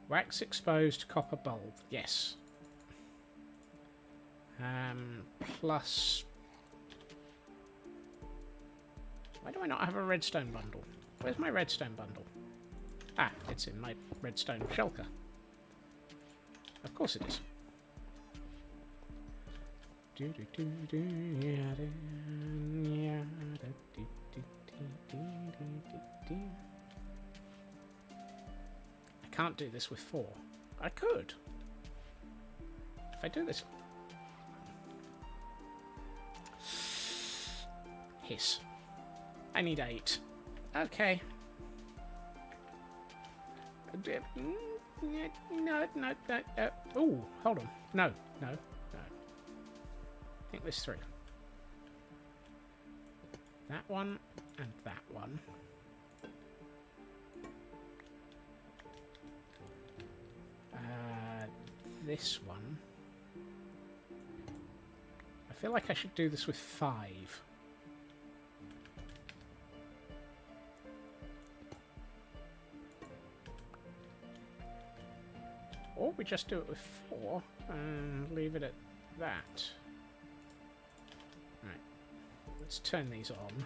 Wax exposed copper bulb. Yes. Plus... why do I not have a redstone bundle? Where's my redstone bundle? Ah, it's in my redstone shulker. Of course it is. I can't do this with 4. I could. If I do this... hiss. I need 8. Okay. No. Oh, hold on. No. Think this through. That one and that one. This one. I feel like I should do this with 5. Or we just do it with 4 and leave it at that. Right. Let's turn these on.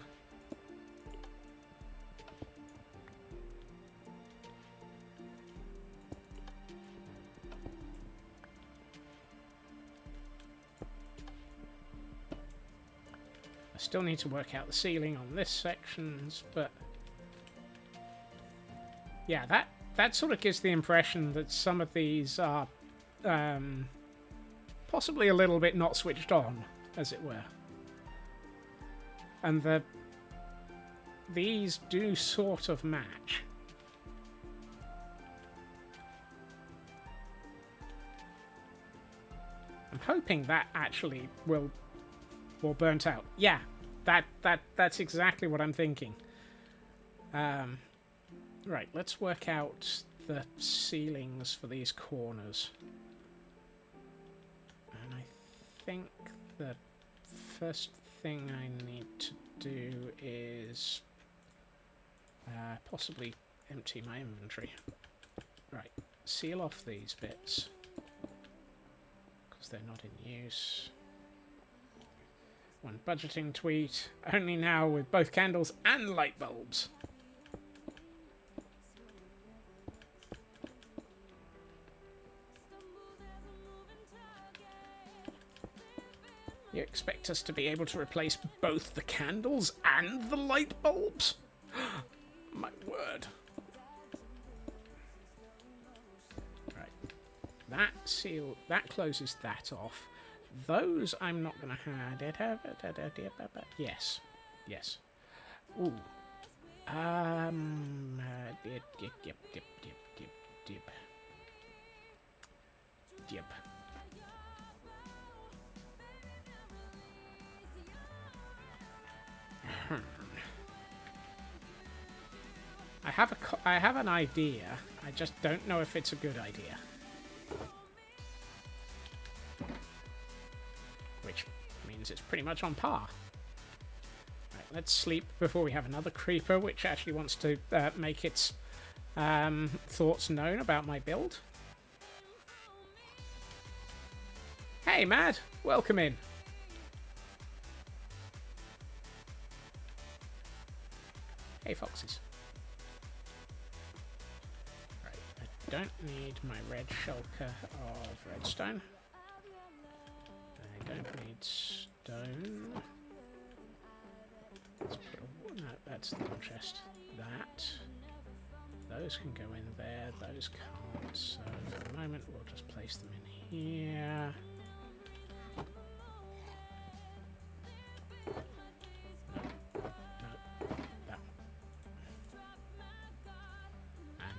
I still need to work out the ceiling on this sections, but yeah, that sort of gives the impression that some of these are possibly a little bit not switched on, as it were. And these do sort of match. I'm hoping that actually will burnt out. Yeah, that's exactly what I'm thinking. Right, let's work out the ceilings for these corners. And I think the first thing I need to do is possibly empty my inventory. Right, seal off these bits because they're not in use. One budgeting tweet, only now with both candles and light bulbs. You expect us to be able to replace both the candles and the light bulbs? My word. Right. That closes that off. Those I'm not going to have. Yes. Yes. Ooh. Dip. I have an idea. I just don't know if it's a good idea. Which means it's pretty much on par. Right, let's sleep before we have another creeper, which actually wants to make its thoughts known about my build. Hey, Mad! Welcome in. Hey, foxes. Right, I don't need my red shulker of redstone. don't need stone. Let's put a, no, that's the one chest. That. Those can go in there, those can't. So for the moment, we'll just place them in here.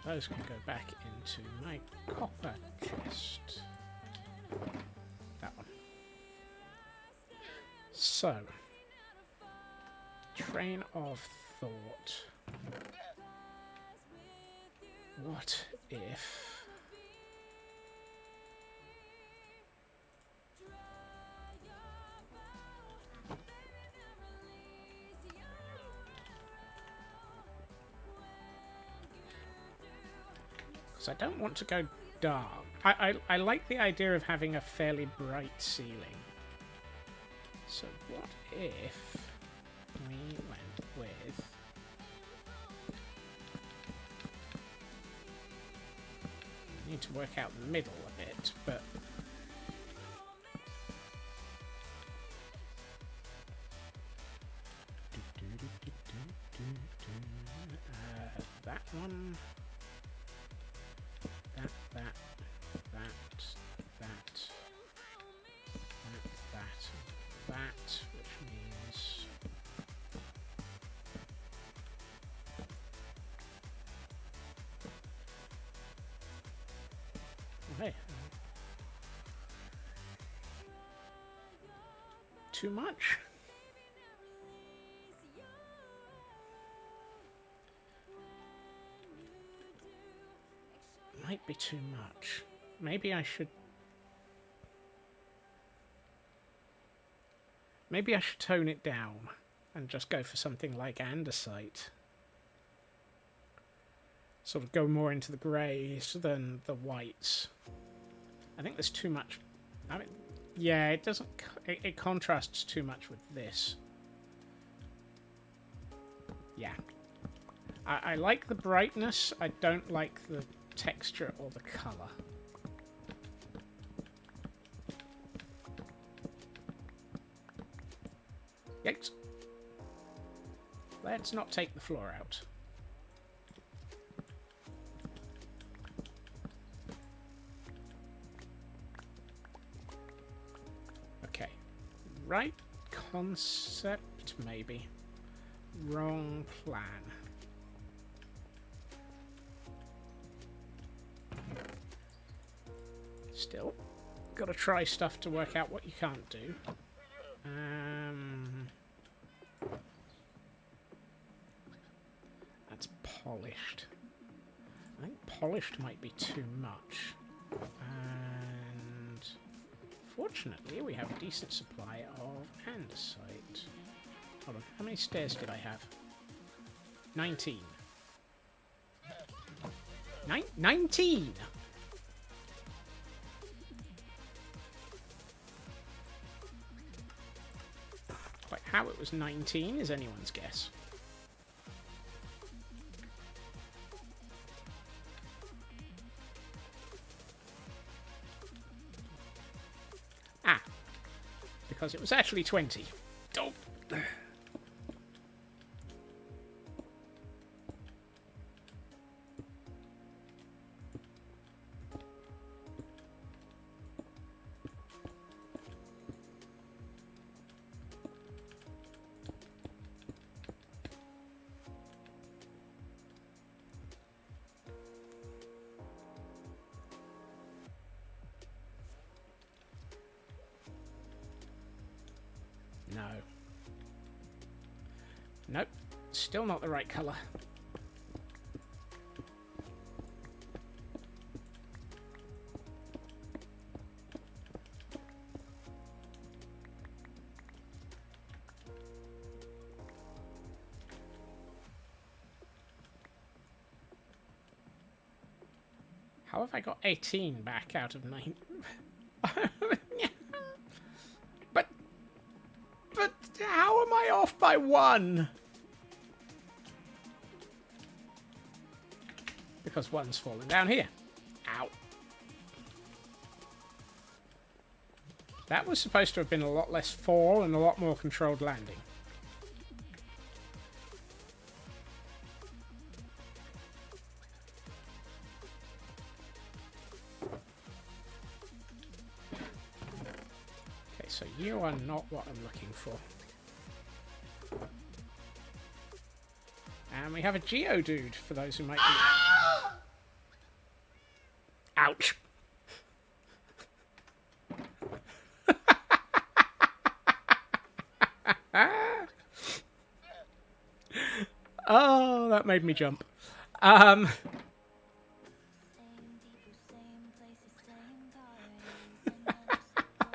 Those can go back into my copper chest. That one. So, train of thought. What if... Because I don't want to go dark. I like the idea of having a fairly bright ceiling. So what if we went with... I need to work out the middle a bit, but... that one... that, which means hey, too much. Might be too much. Maybe I should tone it down and just go for something like andesite. Sort of go more into the greys than the whites. I think there's too much. I mean, yeah, it doesn't. It contrasts too much with this. Yeah. I like the brightness. I don't like the texture or the colour. Yikes. Let's not take the floor out. Okay. Right concept, maybe. Wrong plan. Still, gotta try stuff to work out what you can't do. That's polished. I think polished might be too much. And fortunately, we have a decent supply of andesite. Hold on, how many stairs did I have? 19. 19! Quite how it was 19 is anyone's guess. Ah, because it was actually 20. Oh. No. Nope. Still not the right colour. How have I got 18 back out of 9? But how am I off by 1? Because 1's fallen down here. Ow. That was supposed to have been a lot less fall and a lot more controlled landing. Okay, so you are not what I'm looking for. And we have a Geodude, for those who might be... Ouch! Oh, that made me jump. I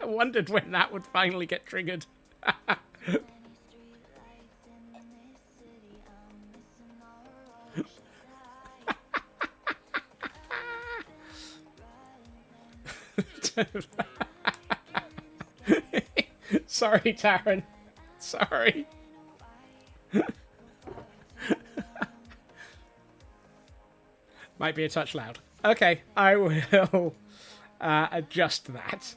wondered when that would finally get triggered. Sorry, Taryn. Sorry. Might be a touch loud. Okay, I will adjust that.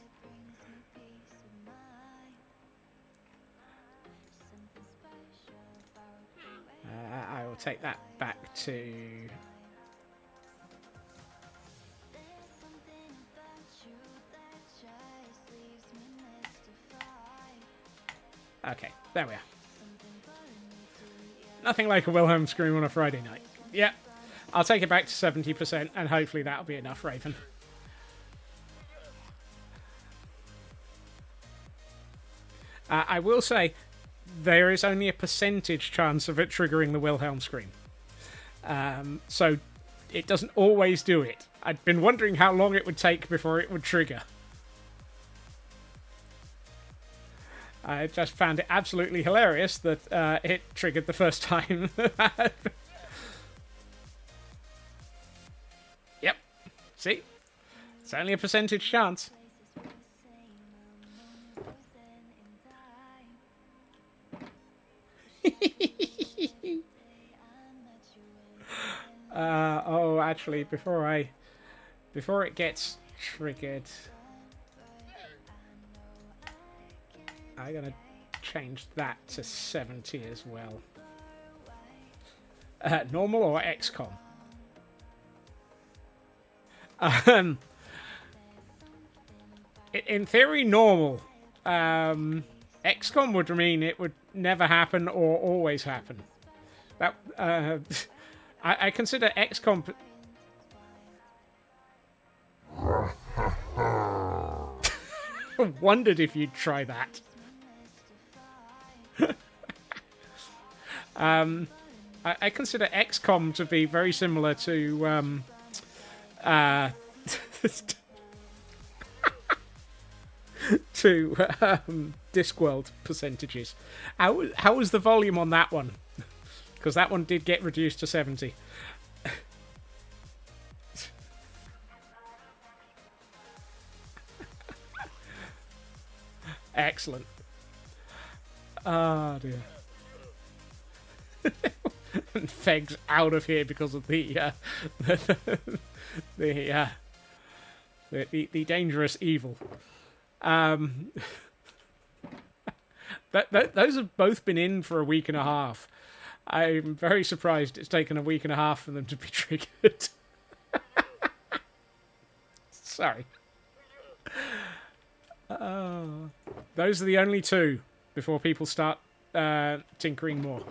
I will take that back to... Okay, there we are. Nothing like a Wilhelm scream on a Friday night. Yep. I'll take it back to 70%, and hopefully that'll be enough, Raven. I will say, there is only a percentage chance of it triggering the Wilhelm scream. So, it doesn't always do it. I'd been wondering how long it would take before it would trigger. I just found it absolutely hilarious that it triggered the first time. Yep. See? It's only a percentage chance. Oh, actually, before it gets triggered... I'm gonna change that to 70 as well. Normal or XCOM? In theory, normal. XCOM would mean it would never happen or always happen. That I consider XCOM. Wondered if you'd try that. I consider XCOM to be very similar to to Discworld percentages. How was the volume on that one? Because that one did get reduced to 70. Excellent. Ah, dear. And Feg's out of here because of the dangerous evil. Those have both been in for a week and a half. I'm very surprised it's taken a week and a half for them to be triggered. Sorry. Those are the only two before people start tinkering more.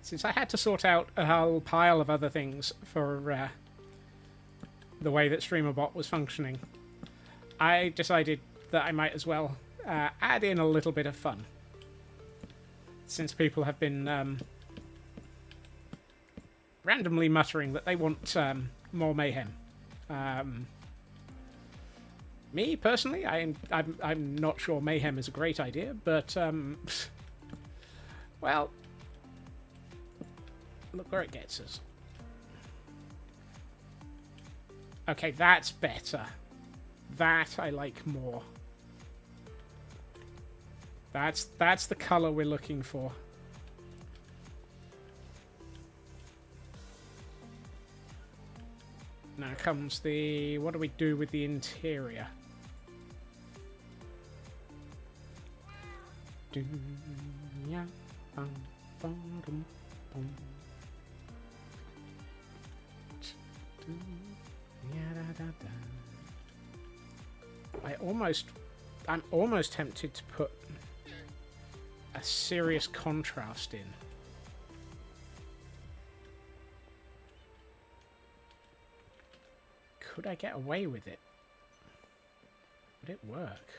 Since I had to sort out a whole pile of other things for the way that StreamerBot was functioning, I decided that I might as well add in a little bit of fun. Since people have been randomly muttering that they want more mayhem. Me personally, I'm not sure mayhem is a great idea, but well, look where it gets us. Okay, that's better. That I like more. That's the color we're looking for. Now comes the... what do we do with the interior? I'm almost tempted to put a serious contrast in. Could I get away with it? Would it work?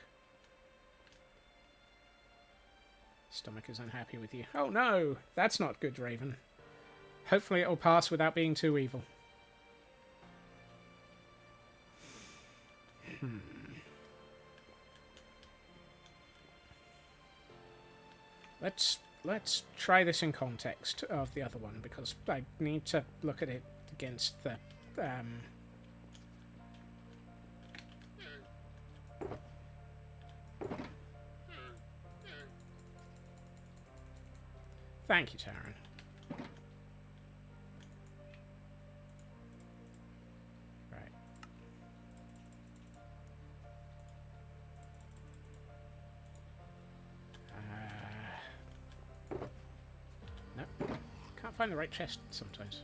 Stomach is unhappy with you. Oh no! That's not good, Raven. Hopefully it'll pass without being too evil. Let's try this in context of the other one, because I need to look at it against the Thank you, Taran. Right. No. Can't find the right chest sometimes.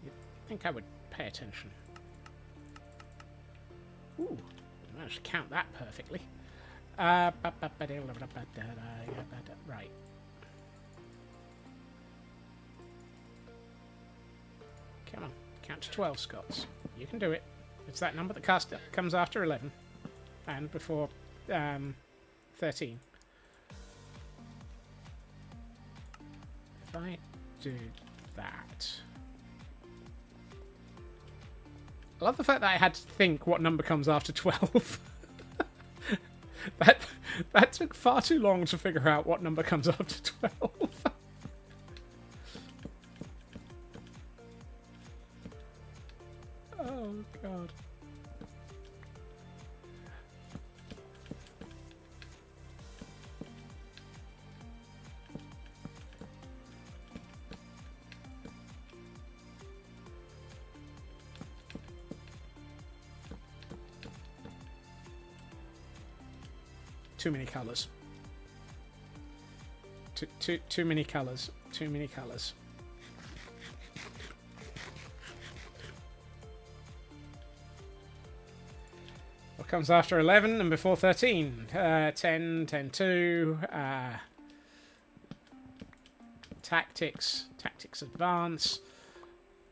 You'd think I would pay attention. Ooh, I managed to count that perfectly. Right. Come on. Count to 12, Scots. You can do it. It's that number that comes after 11. And before 13. If I do that... I love the fact that I had to think what number comes after 12. That took far too long to figure out what number comes after 12. Oh, God. Too many colours. Too many colours. Too many colours. What comes after 11 and before 13? 10, 10, 2. Tactics. Tactics Advance.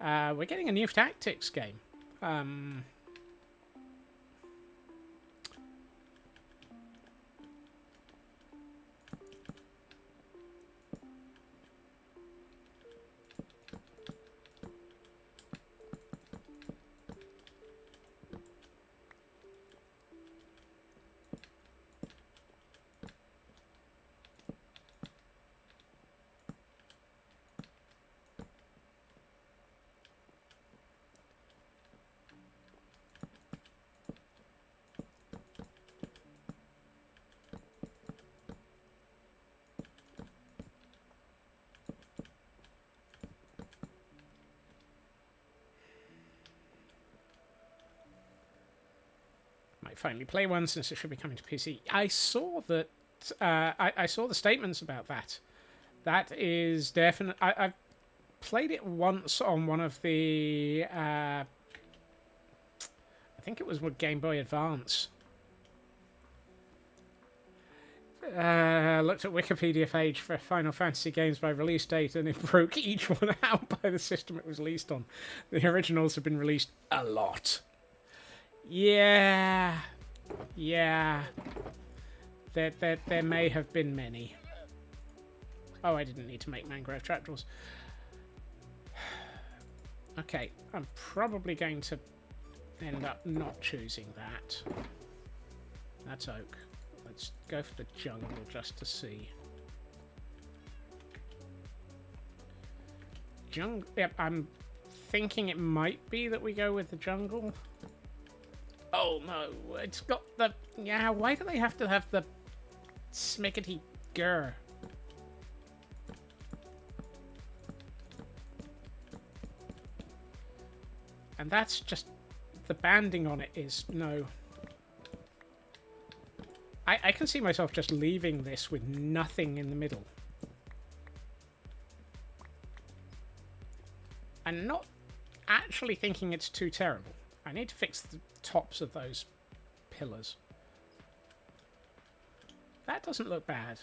We're getting a new tactics game. Finally play one since it should be coming to PC. I saw that. I saw the statements about that. That is definitely. I've played it once on one of the. I think it was with Game Boy Advance. Looked at Wikipedia page for Final Fantasy games by release date, and it broke each one out by the system it was released on. The originals have been released a lot. Yeah. There may have been many. Oh, I didn't need to make mangrove trapdoors. Okay, I'm probably going to end up not choosing that. That's oak. Let's go for the jungle just to see. Jungle. Yep, I'm thinking it might be that we go with the jungle. Oh no, it's got the... Yeah, why do they have to have the smickety gur? And that's just... The banding on it is... No. I can see myself just leaving this with nothing in the middle. And not actually thinking it's too terrible. I need to fix the tops of those pillars. That doesn't look bad.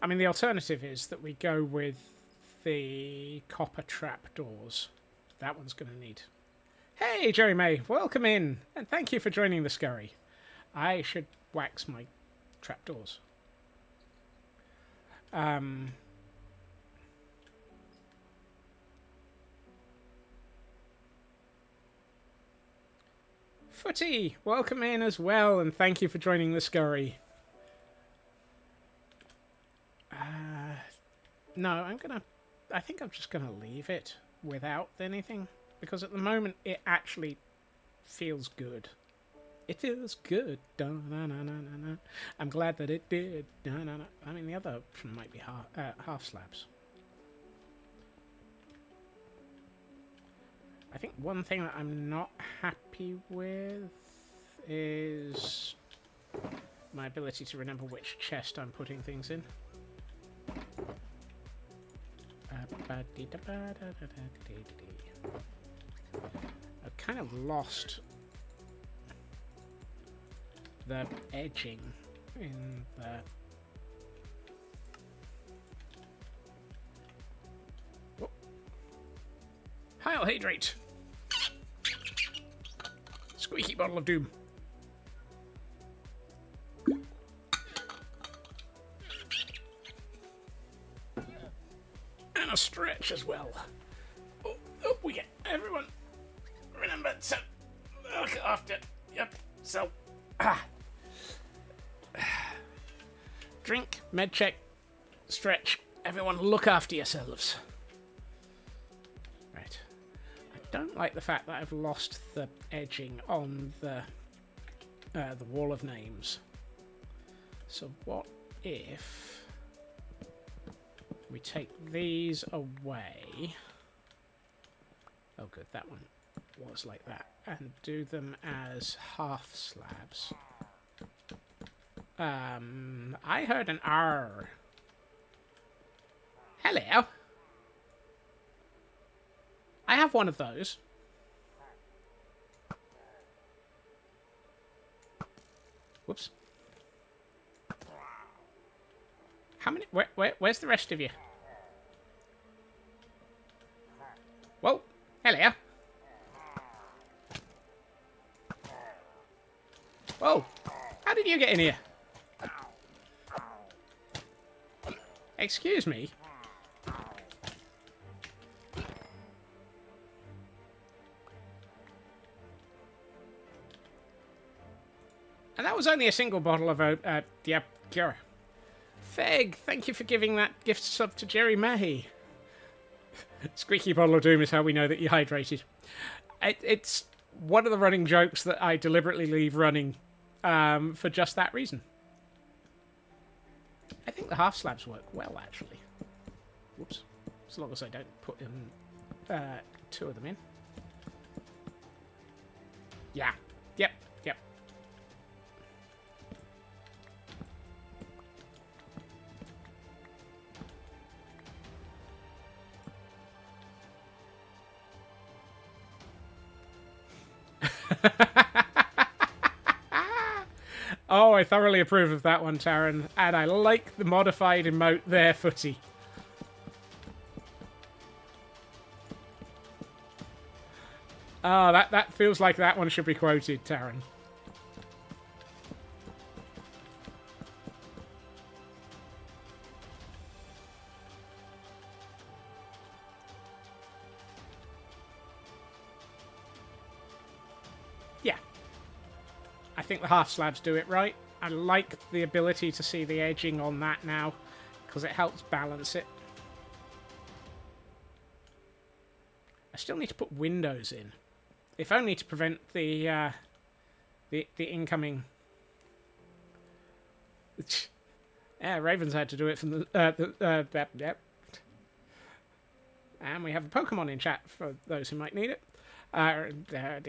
I mean, the alternative is that we go with the copper trapdoors. That one's going to need... Hey, Jerry May, welcome in, and thank you for joining the scurry. I should wax my trapdoors. Footy, welcome in as well, and thank you for joining the scurry. No, I think I'm just gonna leave it without anything, because at the moment it actually feels good. It feels good. Da-na-na-na-na-na. I'm glad that it did. Da-na-na. I mean, the other option might be half slabs. I think one thing that I'm not happy with is my ability to remember which chest I'm putting things in. I've kind of lost the edging in the... Oh. Heil Hydrate! Squeaky bottle of doom. And a stretch as well. Oh, we get everyone. Remember to look after. Yep. So, drink, med check, stretch. Everyone, look after yourselves. Right. I don't like the fact that I've lost the edging on the wall of names. So what if we take these away? Oh, good. That one was like that, and do them as half slabs. I heard an R. Hello. I have one of those. Whoops. How many? Where's the rest of you? Whoa. Hello. Whoa. How did you get in here? Excuse me? And that was only a single bottle of yep, cure. Feg, thank you for giving that gift sub to Jerry Mahy. Squeaky bottle of doom is how we know that you're hydrated. It's one of the running jokes that I deliberately leave running for just that reason. I think the half slabs work well, actually. Whoops. As long as I don't put two of them in. Yeah. Yep. Yep. Oh, I thoroughly approve of that one, Taran. And I like the modified emote there, Footy. Oh, that feels like that one should be quoted, Taran. I think the half slabs do it right. I like the ability to see the edging on that now, because it helps balance it. I still need to put windows in, if only to prevent the incoming. Yeah, Raven's had to do it from the yep. And we have a Pokemon in chat for those who might need it. There.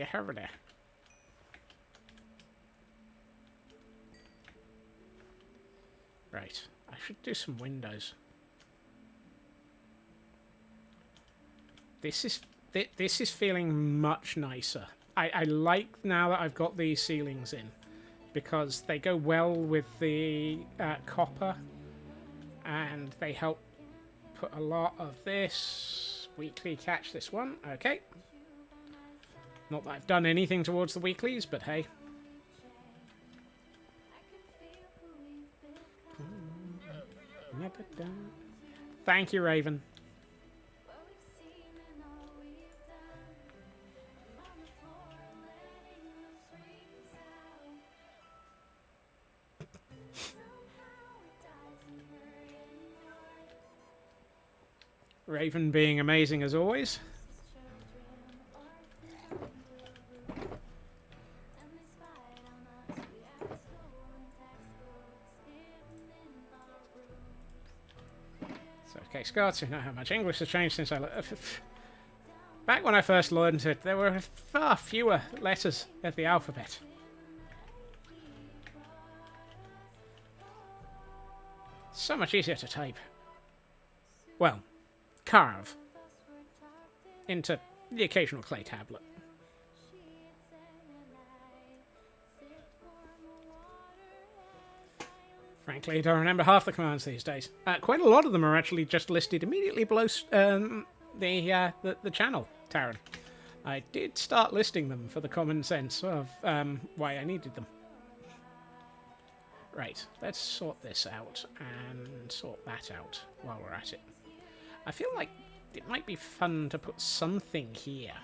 Right, I should do some windows. This is feeling much nicer. I like now that I've got these ceilings in, because they go well with the copper, and they help put a lot of this. Weekly catch this one. Okay. Not that I've done anything towards the weeklies, but hey. Thank you, Raven. Raven being amazing as always. So, okay, Scots, you know how much English has changed since I... Back when I first learned it, there were far fewer letters of the alphabet. So much easier to type. Well, carve into the occasional clay tablet. Frankly, I don't remember half the commands these days. Quite a lot of them are actually just listed immediately below the channel, Taran. I did start listing them for the common sense of why I needed them. Right, let's sort this out and sort that out while we're at it. I feel like it might be fun to put something here.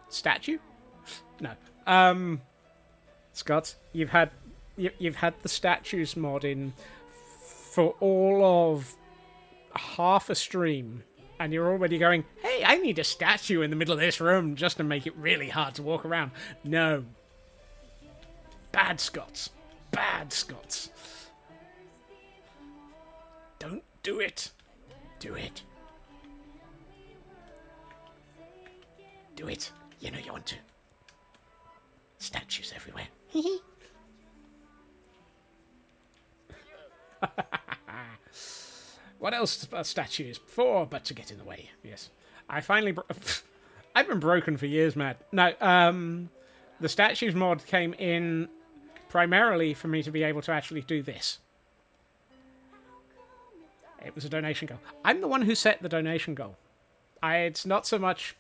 Statue? No. Scott, you've had the statues mod in for all of half a stream, and you're already going, hey, I need a statue in the middle of this room just to make it really hard to walk around. No. Bad Scots. Bad Scots. Don't do it. Do it. Do it. You know you want to. Statues everywhere. What else are statues for but to get in the way? Yes. I finally... I've been broken for years, Matt. No, the statues mod came in primarily for me to be able to actually do this. It was a donation goal. I'm the one who set the donation goal. It's not so much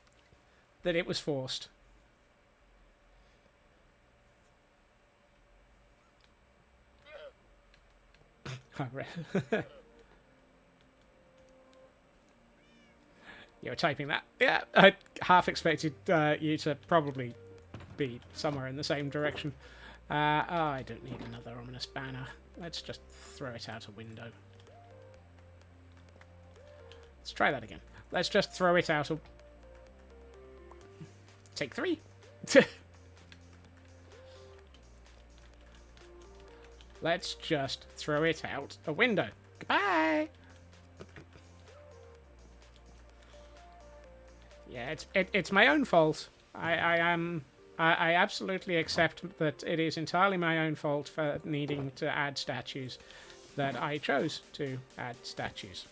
that it was forced. You were typing that. Yeah, I half expected you to probably be somewhere in the same direction. Oh, I don't need another ominous banner. Let's just throw it out a window. Let's try that again. Let's just throw it out a... Take 3. Let's just throw it out a window. Goodbye! Yeah, it's my own fault. I absolutely accept that it is entirely my own fault for needing to add statues, that I chose to add statues.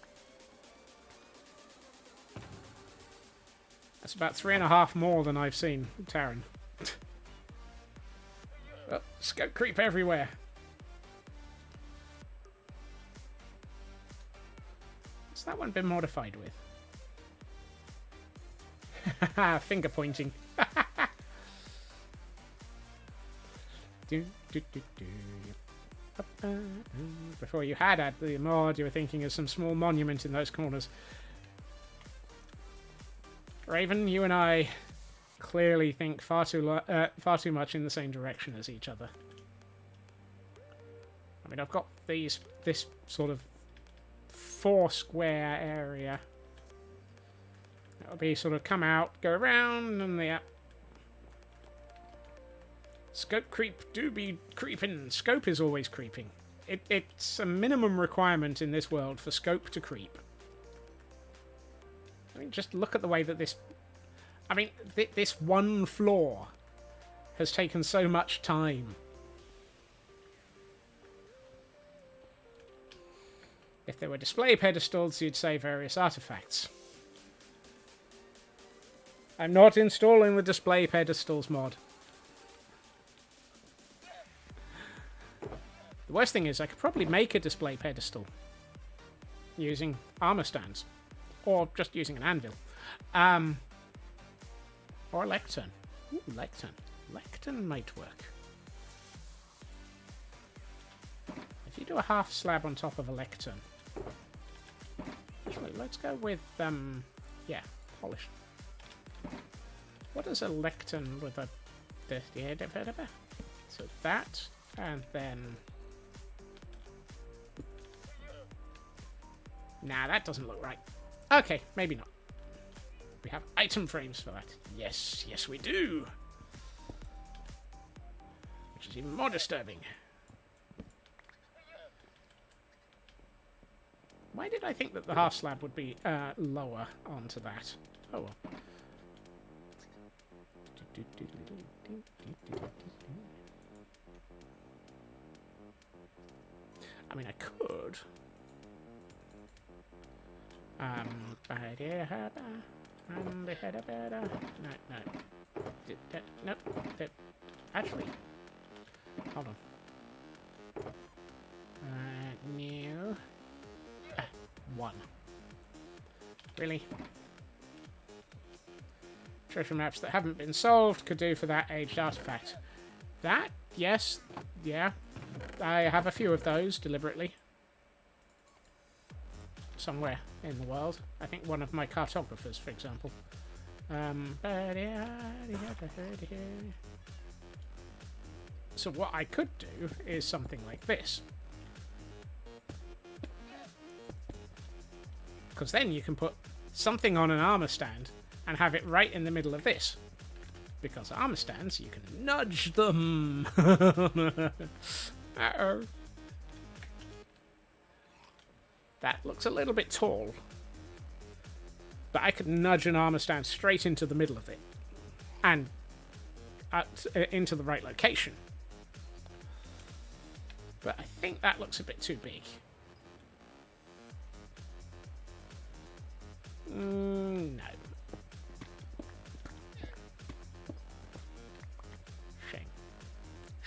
That's about 3.5 more than I've seen, Taran. Oh, scout creep everywhere. What's that one been modified with? Finger pointing. Before you had added the mod, you were thinking of some small monument in those corners. Raven, you and I clearly think far too much in the same direction as each other. I mean, I've got this sort of 4 square area. That'll be sort of come out, go around, and the scope creep do be creeping. Scope is always creeping. It's a minimum requirement in this world for scope to creep. I mean, just look at the way that this... I mean, this one floor has taken so much time. If there were display pedestals, you'd say various artifacts. I'm not installing the display pedestals mod. The worst thing is I could probably make a display pedestal using armor stands. Or just using an anvil. Or a lectern. Ooh, lectern. Lectern might work. If you do a half slab on top of a lectern... Actually, let's go with, yeah, polished. What is a lectern with a... So that, and then... Nah, that doesn't look right. Okay, maybe not. We have item frames for that. Yes, yes we do. Which is even more disturbing. Why did I think that the half slab would be lower onto that? Oh well. I mean, I could. No. Actually, hold on. New. 1. Really? Treasure maps that haven't been solved could do for that aged artifact. That? Yes. Yeah. I have a few of those, deliberately. Somewhere in the world. I think one of my cartographers, for example. So what I could do is something like this. Because then you can put something on an armor stand and have it right in the middle of this. Because armor stands, you can nudge them. Uh-oh. That looks a little bit tall. But I could nudge an armor stand straight into the middle of it. And into the right location. But I think that looks a bit too big. No.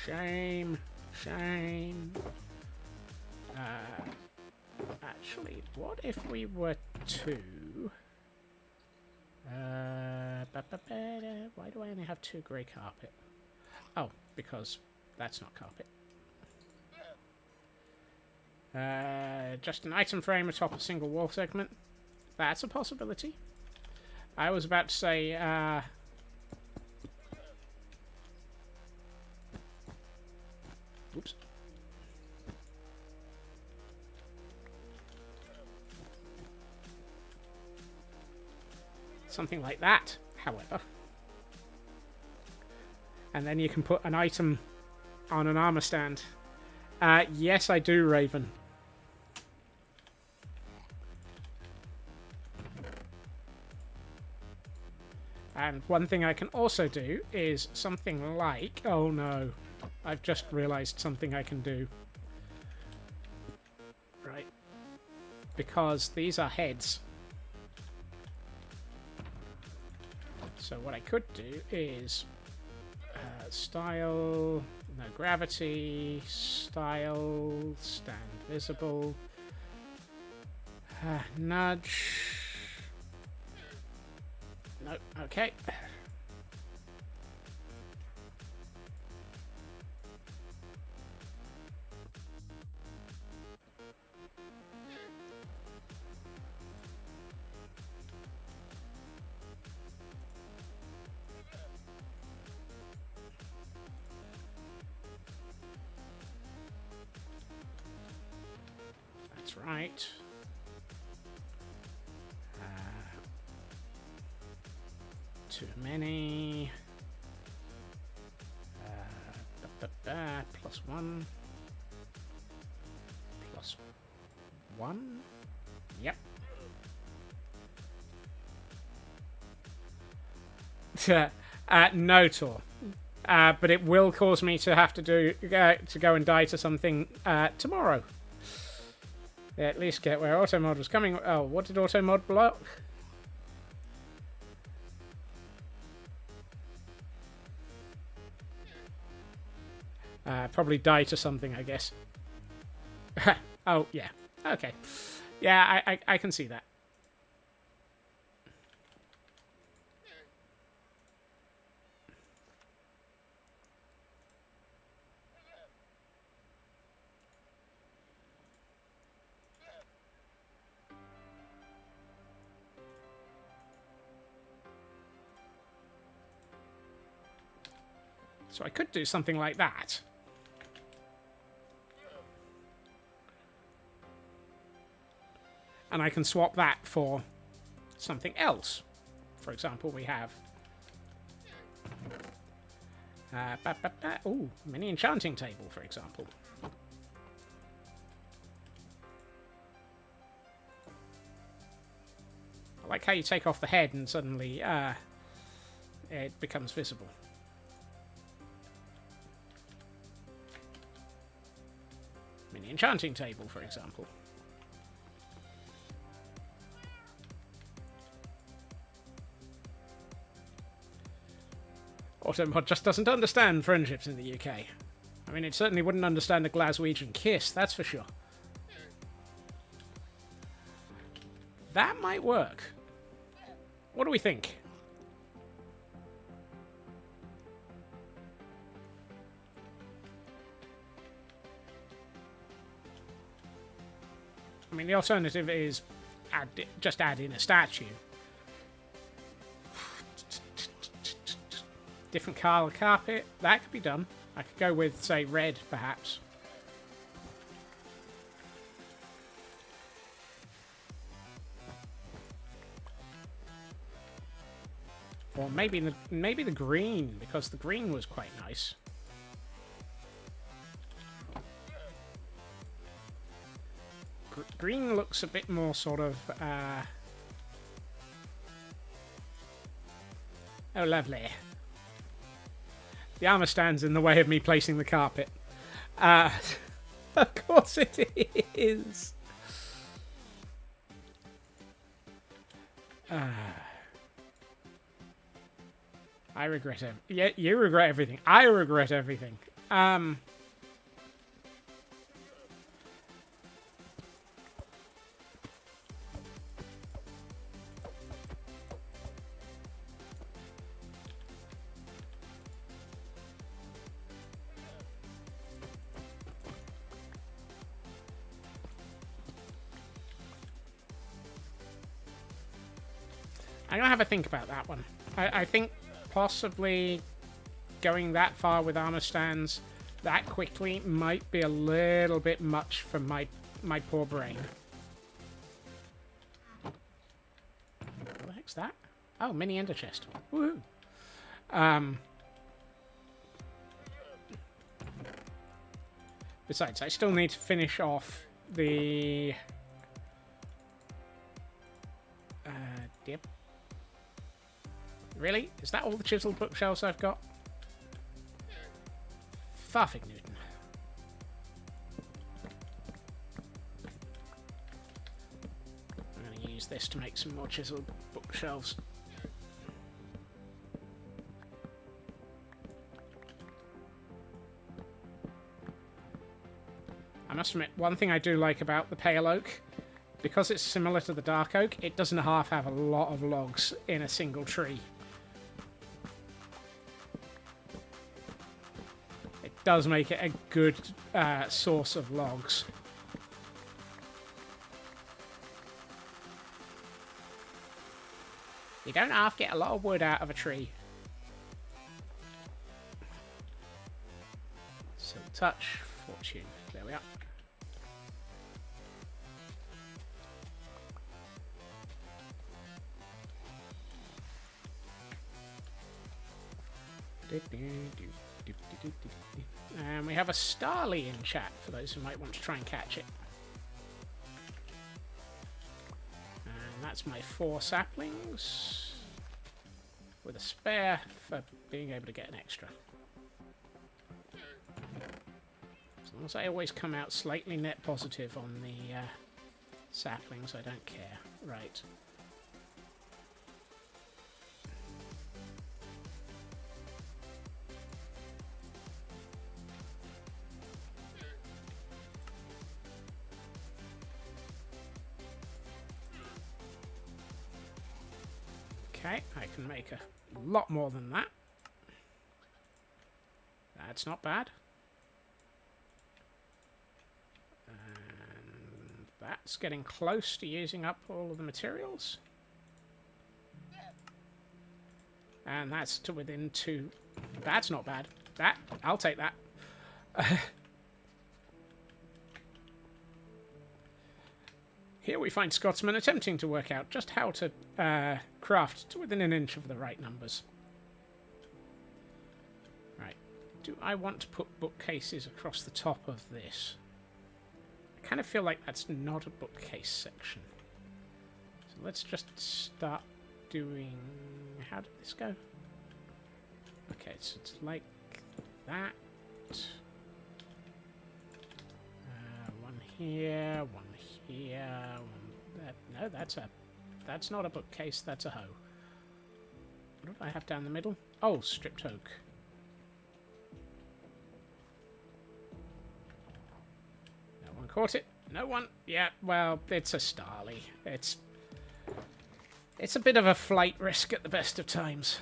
Shame. Actually, what if we were to... why do I only have 2 grey carpet? Oh, because that's not carpet. Just an item frame atop a single wall segment. That's a possibility. I was about to say, oops. Something like that, however. And then you can put an item on an armor stand. Yes, I do, Raven. And one thing I can also do is something like... Oh no, I've just realized something I can do. Right. Because these are heads. So what I could do is... style... No gravity... Style... Stand visible... nudge... No, okay. Right. Too many. Plus 1. Plus 1. Yep. No, Tor. But it will cause me to have to to go and die to something tomorrow. At least get where Automod was coming. Oh, what did Automod block? Probably die to something, I guess. Oh, yeah. Okay. Yeah, I can see that. So I could do something like that. And I can swap that for something else. For example, we have... ooh, mini enchanting table, for example. I like how you take off the head and suddenly it becomes visible. Mini enchanting table, for example. Automod just doesn't understand friendships in the UK. I mean, it certainly wouldn't understand a Glaswegian kiss, that's for sure. That might work. What do we think? I mean, the alternative is just add in a statue. Different colour carpet. That could be done. I could go with, say, red, perhaps. Or maybe the green, because the green was quite nice. Green looks a bit more sort of... Oh, lovely. The armor stands in the way of me placing the carpet. Of course it is. I regret it. Yeah, you regret everything. I regret everything. I'm gonna have a think about that one. I think possibly going that far with armor stands that quickly might be a little bit much for my poor brain. What the heck's that? Oh, mini ender chest. Woohoo! Besides, I still need to finish off the... Yep. Really? Is that all the chiseled bookshelves I've got? Farfig Newton. I'm going to use this to make some more chiseled bookshelves. I must admit, one thing I do like about the Pale Oak, because it's similar to the Dark Oak, it doesn't have a lot of logs in a single tree. It does make it a good source of logs. You don't half get a lot of wood out of a tree. Silk Touch, Fortune. There we are. And we have a Starly in chat for those who might want to try and catch it. And that's my 4 saplings with a spare for being able to get an extra. As long as I always come out slightly net positive on the saplings, I don't care. Right. Okay, I can make a lot more than that. That's not bad. And that's getting close to using up all of the materials. And that's to within 2. That's not bad. That, I'll take that. Here we find Scotsman attempting to work out just how to craft to within an inch of the right numbers. Right. Do I want to put bookcases across the top of this? I kind of feel like that's not a bookcase section. So let's just start doing... How did this go? Okay, so it's like that. One here, one here, one there. No, that's not a bookcase, that's a hoe. What do I have down the middle? Oh, stripped oak. No one caught it. No one. Yeah, well, it's a Starly. It's a bit of a flight risk at the best of times.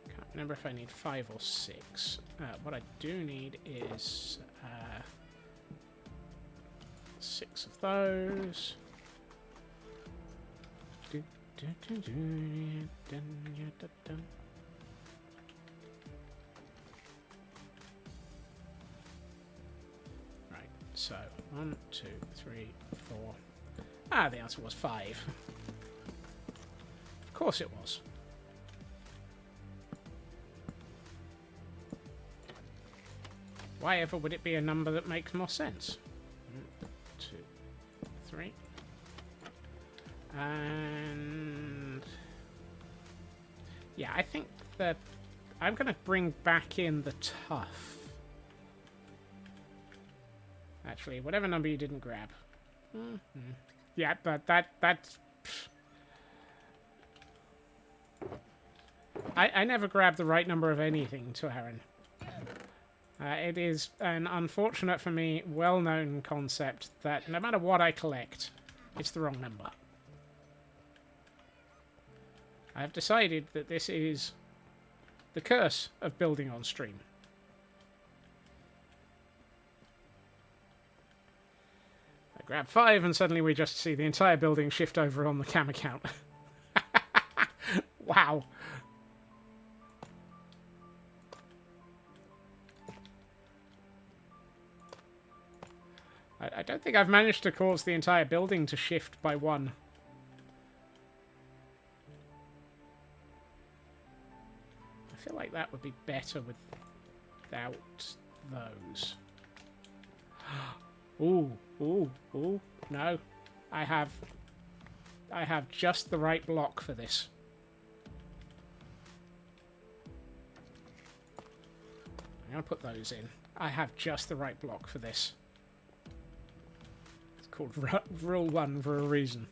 Can't remember if I need 5 or 6. What I do need is 6 of those. Right, so 1, 2, 3, 4. Ah, the answer was 5. Of course it was. Why ever would it be a number that makes more sense? 1, 2, 3. And yeah, I think that I'm going to bring back in the tough. Actually, whatever number you didn't grab. Yeah, but that's... I never grabbed the right number of anything to Aaron. It is an unfortunate for me, well-known concept that no matter what I collect, it's the wrong number. I have decided that this is the curse of building on stream. I grab 5 and suddenly we just see the entire building shift over on the cam account. Wow. I don't think I've managed to cause the entire building to shift by 1. I feel like that would be better without those. Ooh, ooh, ooh. No. I have just the right block for this. I'm going to put those in. I have just the right block for this. It's called Rule 1 for a reason.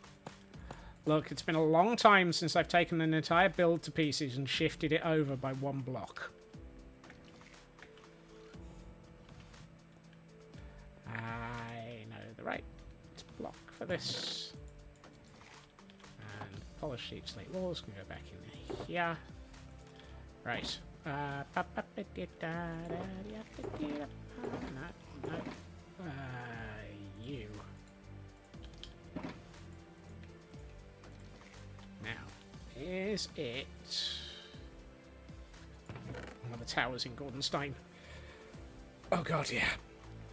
Look, it's been a long time since I've taken an entire build to pieces and shifted it over by 1 block. I know the right block for this. And polished sheet slate walls can go back in here. Right. No. You. Now, is it one of the towers in Gordonstein? Oh god, yeah.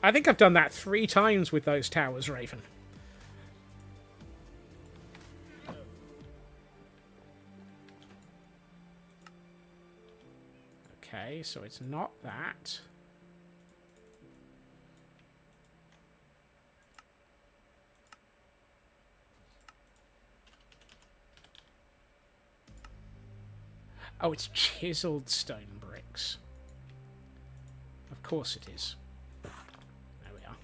I think I've done that 3 times with those towers, Raven. Okay, so it's not that. Oh, it's chiseled stone bricks. Of course it is. There we are.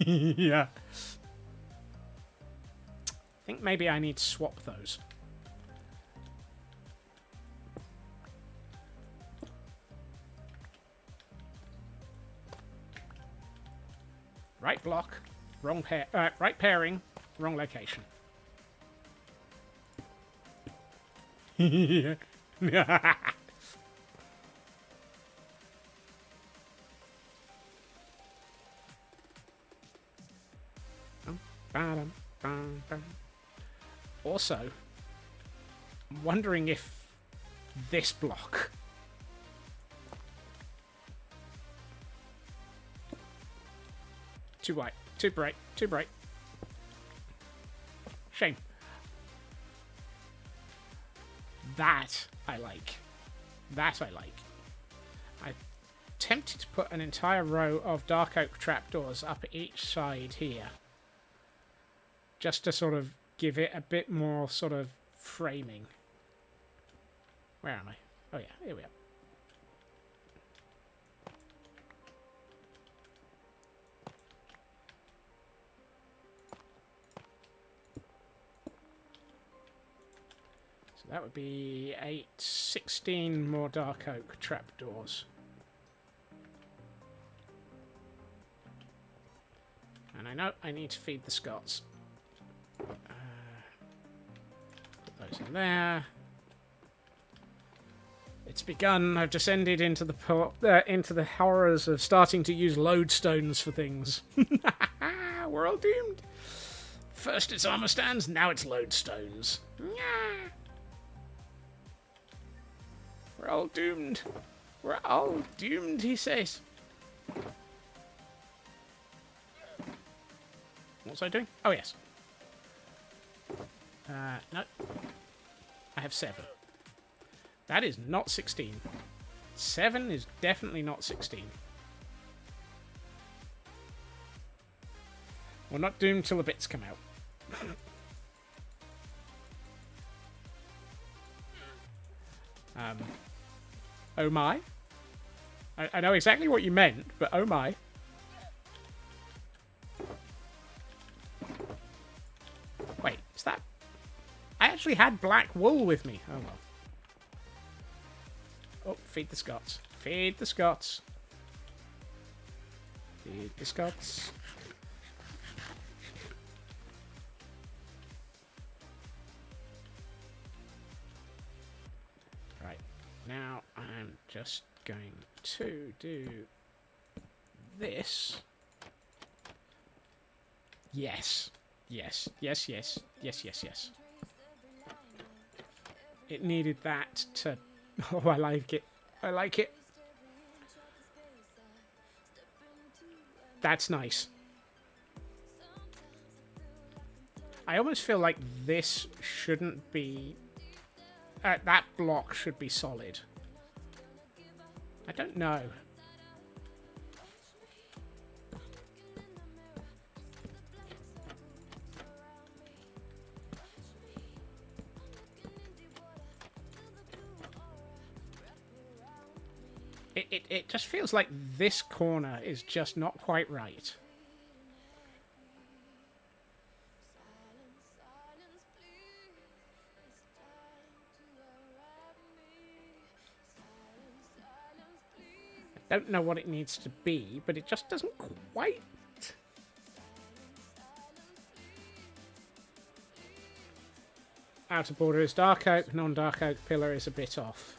Yeah. I think maybe I need to swap those. Right block, wrong pair. Right pairing, wrong location. Yeah. Also, I'm wondering if this block too white, too bright, too bright. Shame. That I like. That I like. I'm tempted to put an entire row of dark oak trapdoors up each side here, just to sort of give it a bit more sort of framing. Where am I? Oh yeah, here we are. So that would be 16 more dark oak trapdoors. And I know I need to feed the Scots. Put those in there. It's begun. I've descended into the horrors of starting to use lodestones for things. We're all doomed. First it's armor stands, now it's lodestones. We're all doomed. We're all doomed, he says. What was I doing? Oh, yes. No. I have 7. That is not 16. 7 is definitely not 16. We're not doomed till the bits come out. Oh my. I know exactly what you meant, but oh my. Wait, is that... I actually had black wool with me. Oh well. Oh, feed the Scots. Feed the Scots. Feed the Scots. Right. Now I'm just going to do this. Yes. Yes. Yes, yes. Yes, yes, yes. It needed that to... Oh, I like it. I like it. That's nice. I almost feel like this shouldn't be... that block should be solid. I don't know. It just feels like this corner is just not quite right. I don't know what it needs to be, but it just doesn't quite... Outer border is dark oak, non-dark oak pillar is a bit off.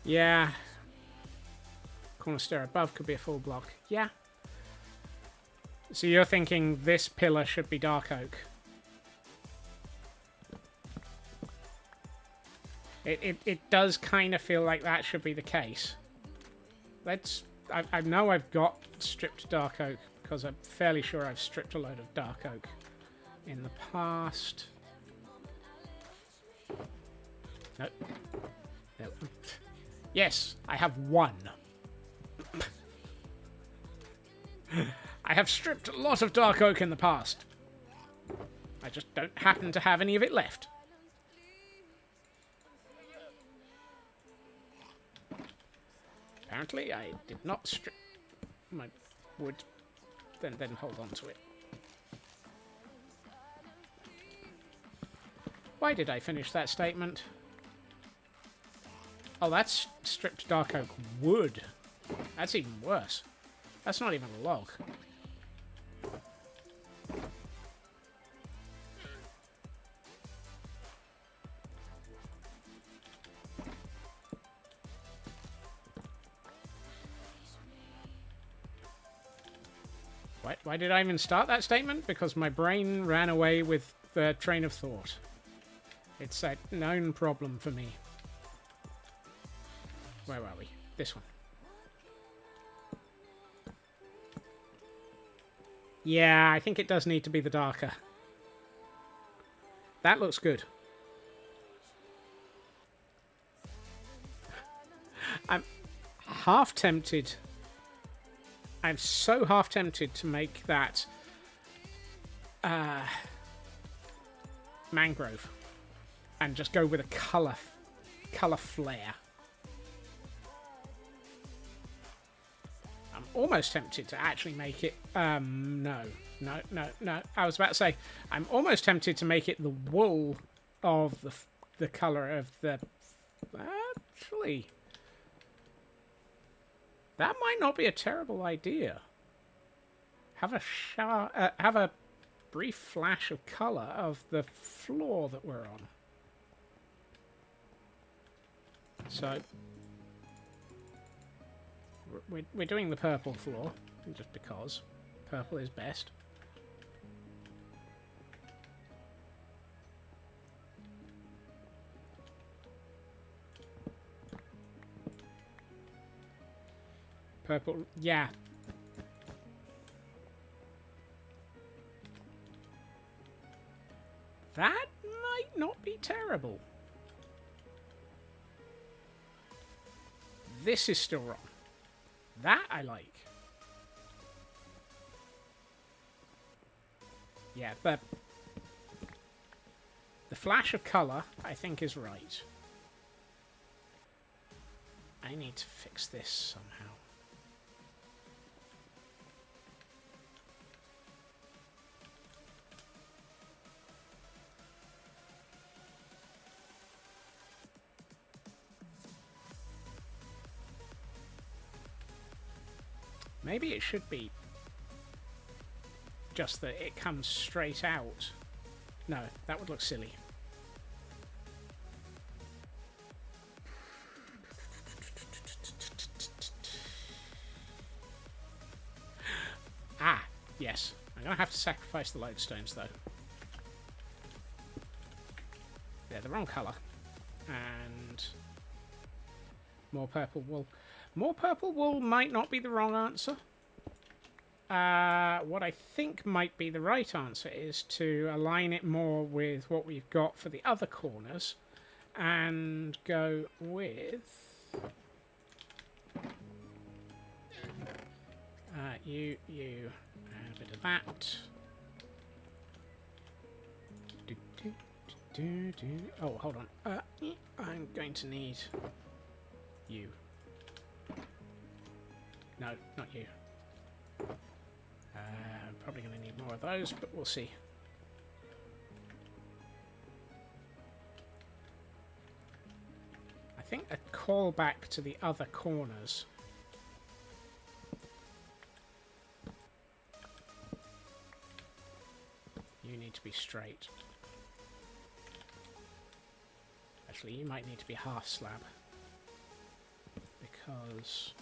Yeah. Corner stair above could be a full block. Yeah. So you're thinking this pillar should be dark oak. It does kind of feel like that should be the case. I know I've got stripped dark oak because I'm fairly sure I've stripped a load of dark oak in the past. No. No. Yes, I have one. I have stripped a lot of dark oak in the past. I just don't happen to have any of it left. Apparently, I did not strip my wood, then hold on to it. Why did I finish that statement? Oh, that's stripped dark oak wood. That's even worse. That's not even a log. Why did I even start that statement? Because my brain ran away with the train of thought. It's a known problem for me. Where are we? This one. Yeah, I think it does need to be the darker. That looks good. I'm half tempted. I'm so half tempted to make that mangrove and just go with a colour flare. I'm almost tempted to actually make it no. I was about to say I'm almost tempted to make it the wool of the colour of the actually. That might not be a terrible idea. Have a brief flash of colour of the floor that we're on. So we're doing the purple floor just because purple is best. Purple, yeah. That might not be terrible. This is still wrong. That I like. Yeah, the flash of colour, I think, is right. I need to fix this somehow. Maybe it should be just that it comes straight out. No, that would look silly. Ah, yes. I'm going to have to sacrifice the lodestones, though. They're the wrong colour. And more purple wool. More purple wool might not be the wrong answer. What I think might be the right answer is to align it more with what we've got for the other corners and go with you, and a bit of that. Oh, hold on. I'm going to need you. No, not you. I'm probably going to need more of those, but we'll see. I think a callback to the other corners. You need to be straight. Actually, you might need to be half slab. because...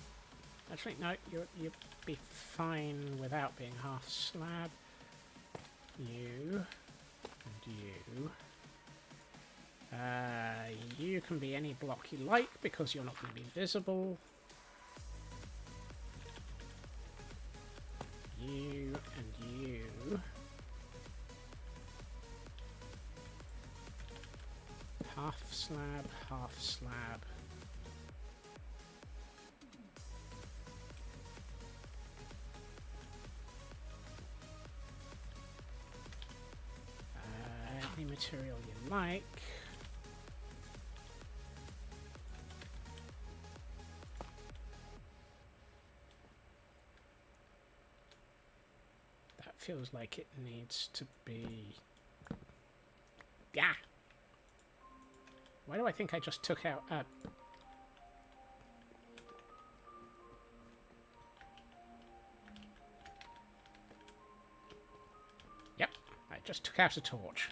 Actually, no, you'd be fine without being half slab. You and you. You can be any block you like because you're not going to be visible. You and you. Half slab, half slab. Any material you like. That feels like it needs to be... Yeah! Why do I think I just took out... Yep, I just took out a torch.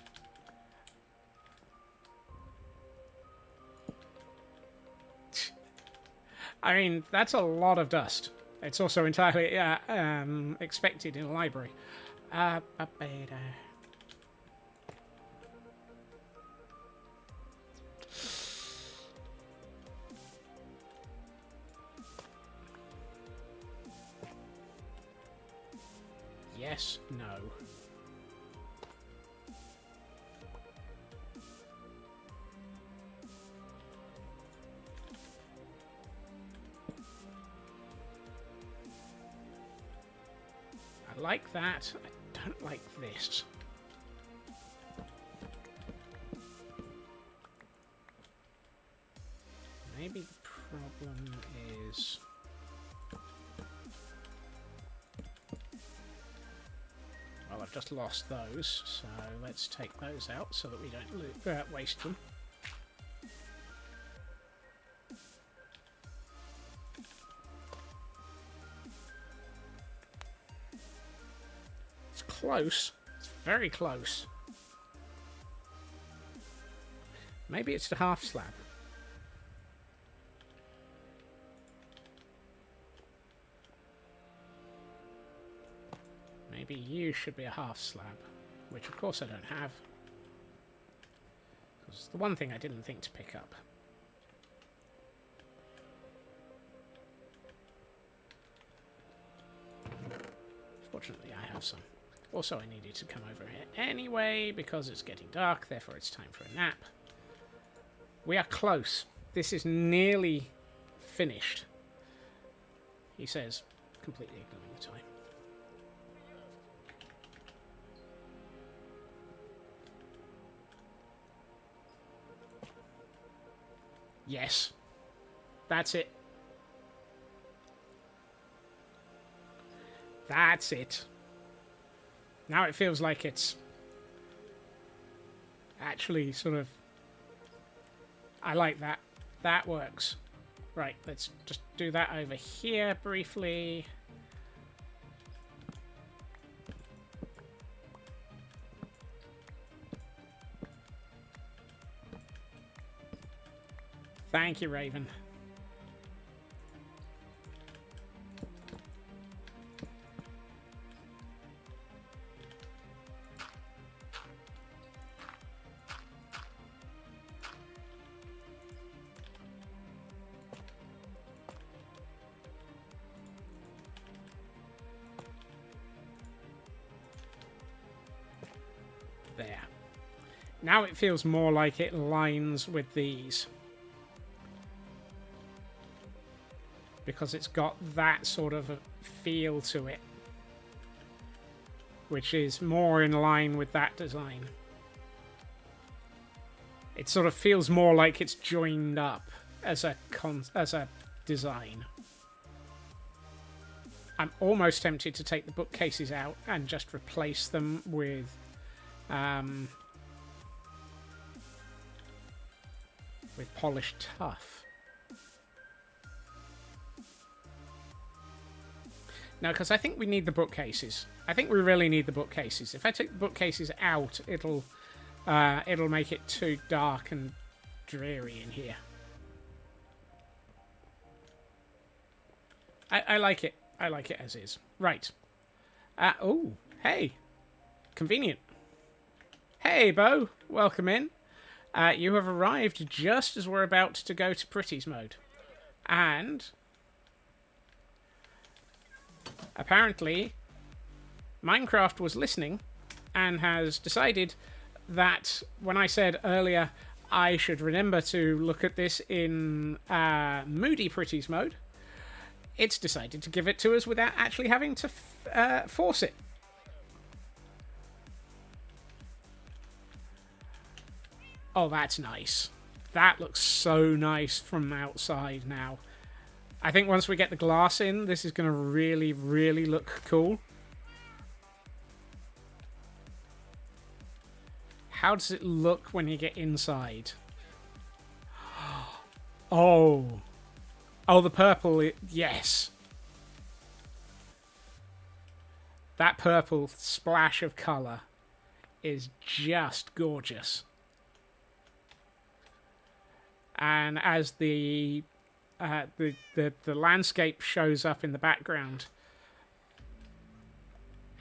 I mean, that's a lot of dust. It's also entirely expected in a library. Yes, no. I like that. I don't like this. Maybe the problem is... Well, I've just lost those, so let's take those out so that we don't waste them. It's close. It's very close. Maybe it's the half slab. Maybe you should be a half slab, which of course I don't have. Because it's the one thing I didn't think to pick up. Fortunately, I have some. Also, I needed to come over here anyway, because it's getting dark, therefore it's time for a nap. We are close. This is nearly finished, he says, completely ignoring the time. Yes. That's it. That's it. Now it feels like it's actually sort of... I like that. That works. Right, let's just do that over here briefly. Thank you, Raven. There. Now it feels more like it lines with these. Because it's got that sort of a feel to it, which is more in line with that design. It sort of feels more like it's joined up as a design. I'm almost tempted to take the bookcases out and just replace them with polished tuff. No, because I think we need the bookcases. I think we really need the bookcases. If I take the bookcases out, it'll make it too dark and dreary in here. I like it. I like it as is. Right. Oh, hey. Convenient. Hey, Bo. Welcome in. You have arrived just as we're about to go to Pretty's mode. And apparently Minecraft was listening and has decided that when I said earlier I should remember to look at this in Moody Pretty's mode, it's decided to give it to us without actually having to force it. Oh, that's nice. That looks so nice from outside now. I think once we get the glass in, this is going to really, really look cool. How does it look when you get inside? Oh. Oh, the purple. Yes. That purple splash of colour is just gorgeous. And as the landscape shows up in the background,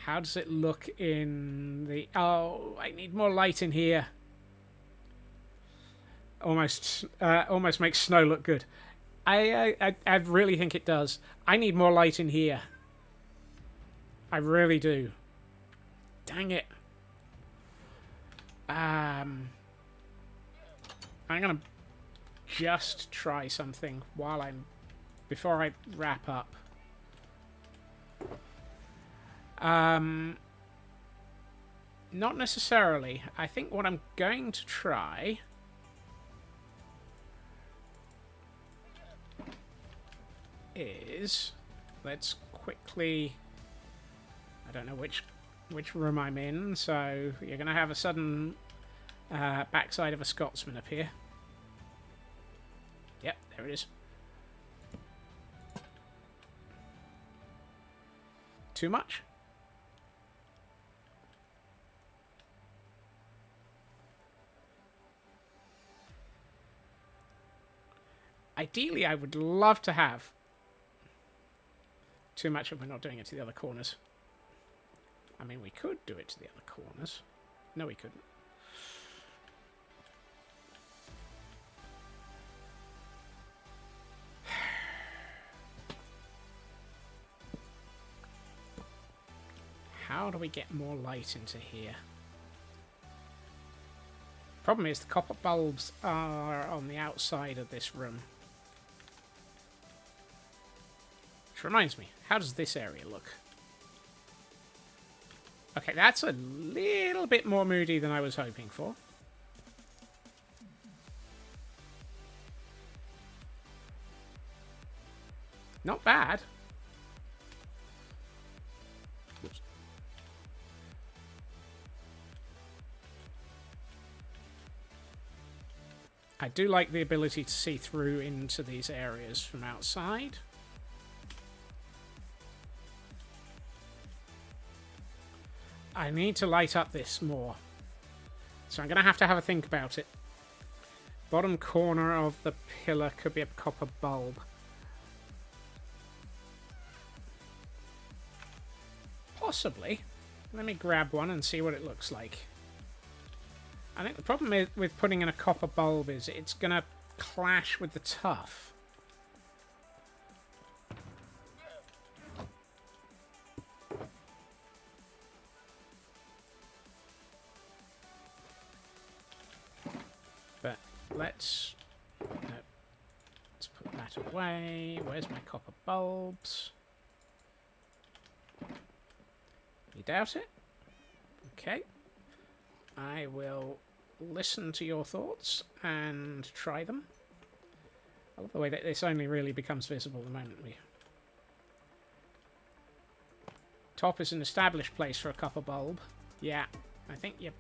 how does it look in the... Oh, I need more light in here. Almost makes snow look good. I really think it does. I need more light in here. I really do. Dang it. I'm gonna just try something before I wrap up. Not necessarily. I think what I'm going to try is, let's quickly, I don't know which room I'm in, so you're going to have a sudden backside of a Scotsman up here. Yep, there it is. Too much? Ideally, I would love to have too much if we're not doing it to the other corners. I mean, we could do it to the other corners. No, we couldn't. How do we get more light into here? Problem is the copper bulbs are on the outside of this room. Which reminds me, how does this area look? Okay, that's a little bit more moody than I was hoping for. Not bad. Oops. I do like the ability to see through into these areas from outside. I need to light up this more. So I'm going to have a think about it. Bottom corner of the pillar could be a copper bulb. Possibly. Let me grab one and see what it looks like. I think the problem with putting in a copper bulb is it's going to clash with the tuff. But let's put that away. Where's my copper bulbs? You doubt it? Okay. I will listen to your thoughts and try them. I love the way that this only really becomes visible the moment we... Top is an established place for a copper bulb. Yeah, I think you...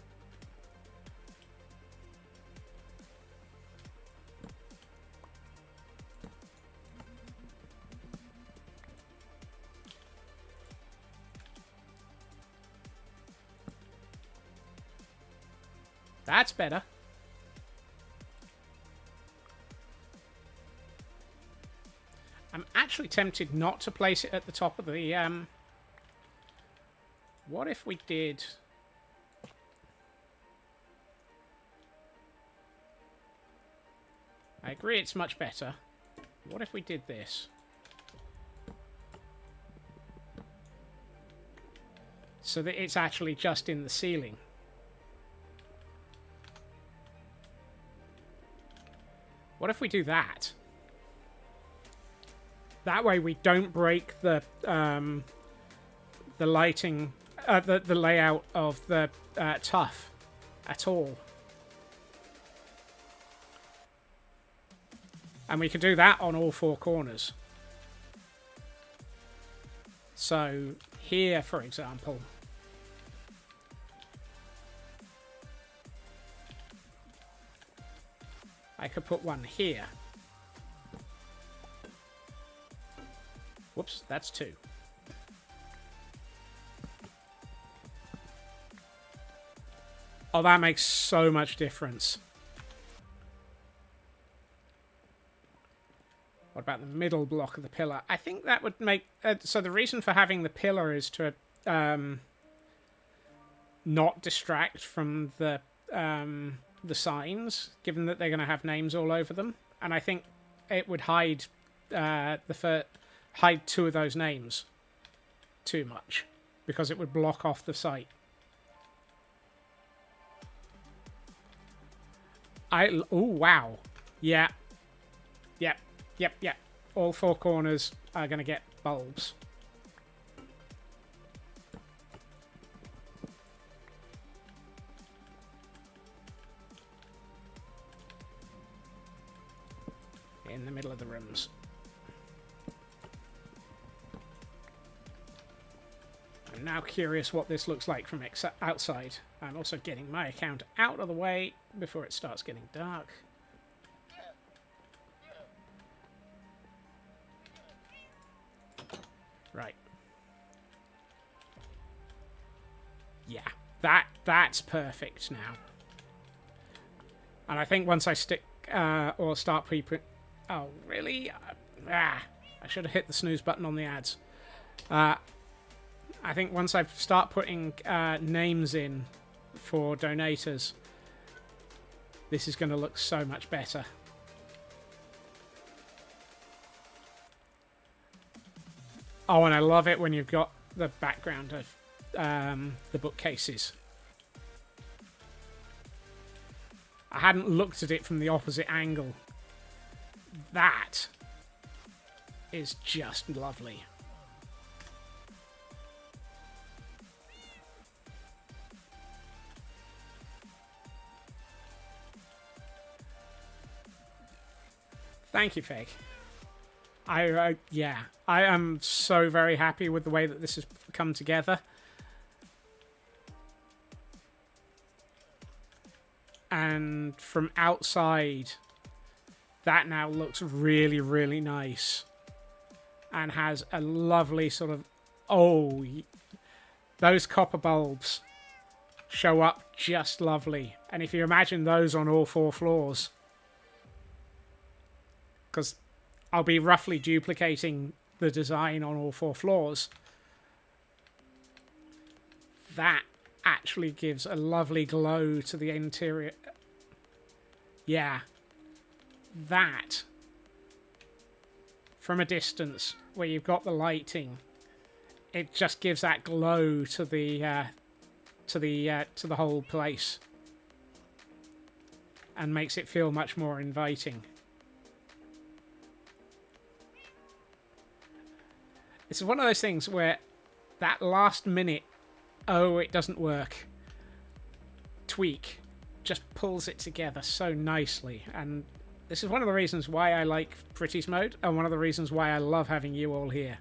That's better. actually tempted not to place it at the top of the... What if we did... I agree it's much better. What if we did this? So that it's actually just in the ceiling. What if we do that? That way we don't break the lighting, the layout of the tuff at all. And we can do that on all four corners. So here, for example, I could put one here. Whoops, that's two. Oh, that makes so much difference. What about the middle block of the pillar? I think that would make... so the reason for having the pillar is to not distract from the signs, given that they're going to have names all over them. And I think it would hide hide two of those names too much, because it would block off the site. Oh, wow. Yeah. Yep. Yep, yep. All four corners are going to get bulbs. In the middle of the rooms. I'm now curious what this looks like from outside. I'm also getting my account out of the way before it starts getting dark. Right. Yeah, that's perfect now. And I think once I stick or start oh, really? I should have hit the snooze button on the ads. I think once I start putting names in for donators, this is going to look so much better. Oh, and I love it when you've got the background of the bookcases. I hadn't looked at it from the opposite angle. That is just lovely. Thank you, Fake. Yeah, I am so very happy with the way that this has come together. And from outside, that now looks really, really nice. And has a lovely sort of... Oh, those copper bulbs show up just lovely. And if you imagine those on all four floors... Because I'll be roughly duplicating the design on all four floors. That actually gives a lovely glow to the interior. Yeah. That. From a distance, where you've got the lighting, it just gives that glow to the whole place. And makes it feel much more inviting. It's one of those things where that last minute, oh, it doesn't work, tweak just pulls it together so nicely. And this is one of the reasons why I like Pretty's mode, and one of the reasons why I love having you all here.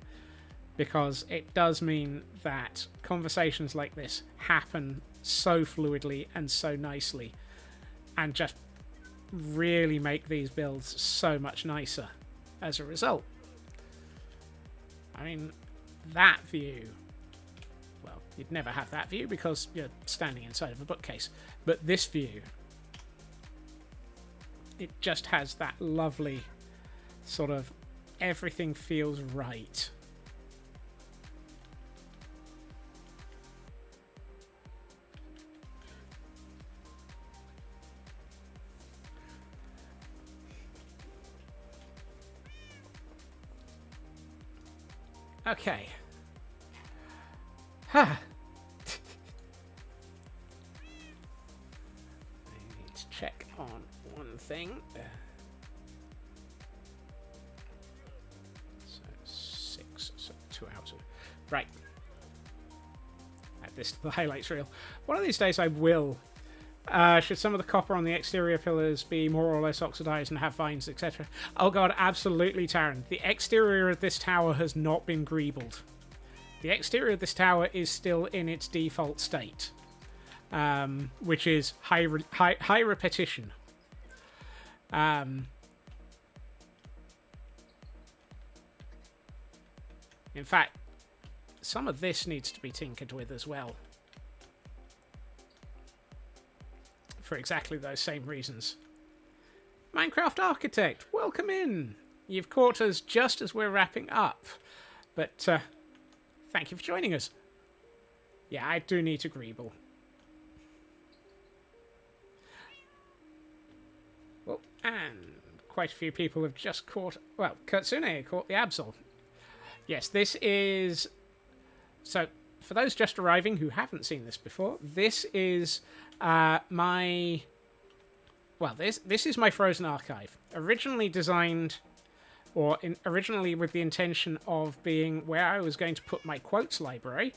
Because it does mean that conversations like this happen so fluidly and so nicely, and just really make these builds so much nicer as a result. I mean, that view, well, you'd never have that view because you're standing inside of a bookcase. But this view, it just has that lovely sort of everything feels right. Okay. Ha! I need to check on one thing. So 6, so 2 hours. Right. Add this to the highlights reel. One of these days I will. Should some of the copper on the exterior pillars be more or less oxidized and have vines, etc.? Oh god, absolutely, Taryn. The exterior of this tower has not been greebled. The exterior of this tower is still in its default state, which is high repetition. In fact, some of this needs to be tinkered with as well. For exactly those same reasons. Minecraft Architect, welcome in. You've caught us just as we're wrapping up. But thank you for joining us. Yeah, I do need to greeble. Well, and quite a few people have just caught... Well, Kurtsune caught the Absol. Yes, this is... So, for those just arriving who haven't seen this before, this is... my... Well, this is my Frozen Archive. Originally designed, or originally with the intention of being where I was going to put my quotes library.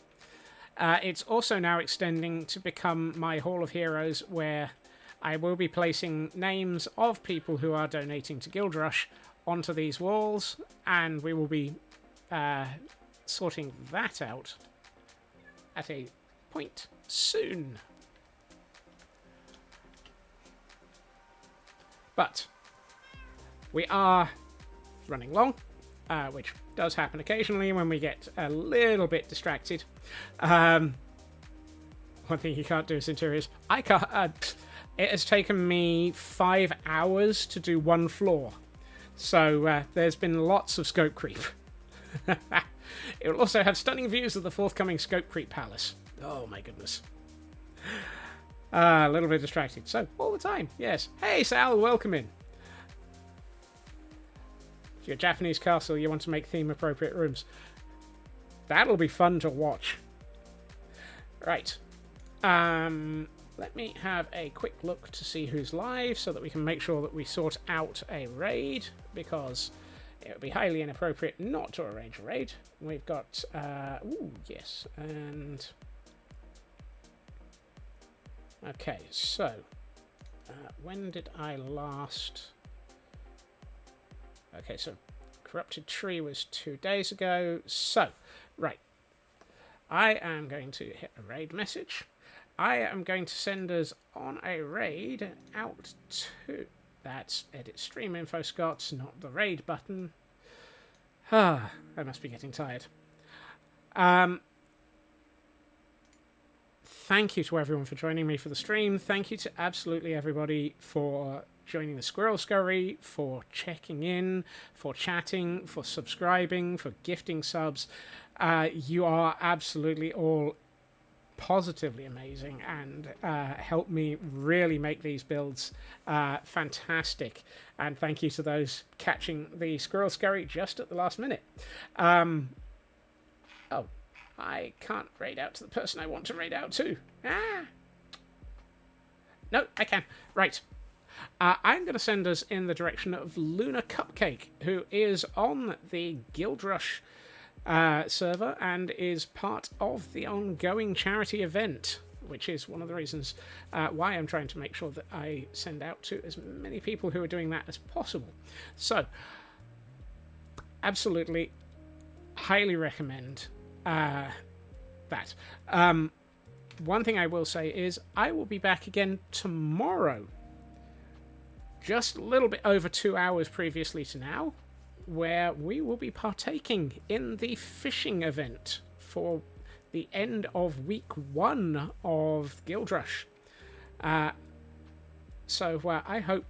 It's also now extending to become my Hall of Heroes, where I will be placing names of people who are donating to Guild Rush onto these walls, and we will be sorting that out at a point soon. But we are running long, which does happen occasionally when we get a little bit distracted. One thing you can't do is interiors. I can't. It has taken me 5 hours to do one floor, so there's been lots of scope creep. It will also have stunning views of the forthcoming Scope Creep Palace. Oh my goodness. A little bit distracted. So, all the time, yes. Hey, Sal, welcome in. If you're a Japanese castle, you want to make theme-appropriate rooms. That'll be fun to watch. Right. Let me have a quick look to see who's live so that we can make sure that we sort out a raid, because it would be highly inappropriate not to arrange a raid. We've got... ooh, yes, and... Okay, so, when did I last... Okay, so, Corrupted Tree was 2 days ago. So, right. I am going to hit a raid message. I am going to send us on a raid out to... That's edit stream info, Scott, not the raid button. I must be getting tired. Thank you to everyone for joining me for the stream. Thank you to absolutely everybody for joining the Squirrel Scurry, for checking in, for chatting, for subscribing, for gifting subs. You are absolutely all positively amazing and help me really make these builds fantastic. And thank you to those catching the Squirrel Scurry just at the last minute. Oh. I can't raid out to the person I want to raid out to. No, I can. Right. I'm going to send us in the direction of Luna Cupcake, who is on the Guild Rush server and is part of the ongoing charity event, which is one of the reasons why I'm trying to make sure that I send out to as many people who are doing that as possible. So, absolutely, highly recommend that. One thing I will say is I will be back again tomorrow, just a little bit over 2 hours previously to now, where we will be partaking in the fishing event for the end of week 1 of Guild Rush. So I hope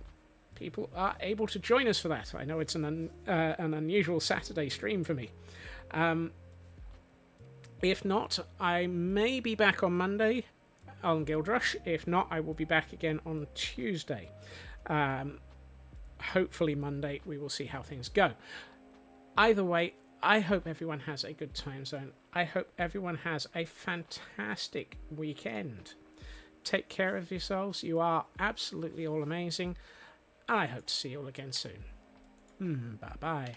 people are able to join us for that. I know it's an unusual Saturday stream for me. If not, I may be back on Monday on Guild Rush. If not, I will be back again on Tuesday. Hopefully Monday, we will see how things go. Either way, I hope everyone has a good time zone. I hope everyone has a fantastic weekend. Take care of yourselves. You are absolutely all amazing. And I hope to see you all again soon. Bye-bye.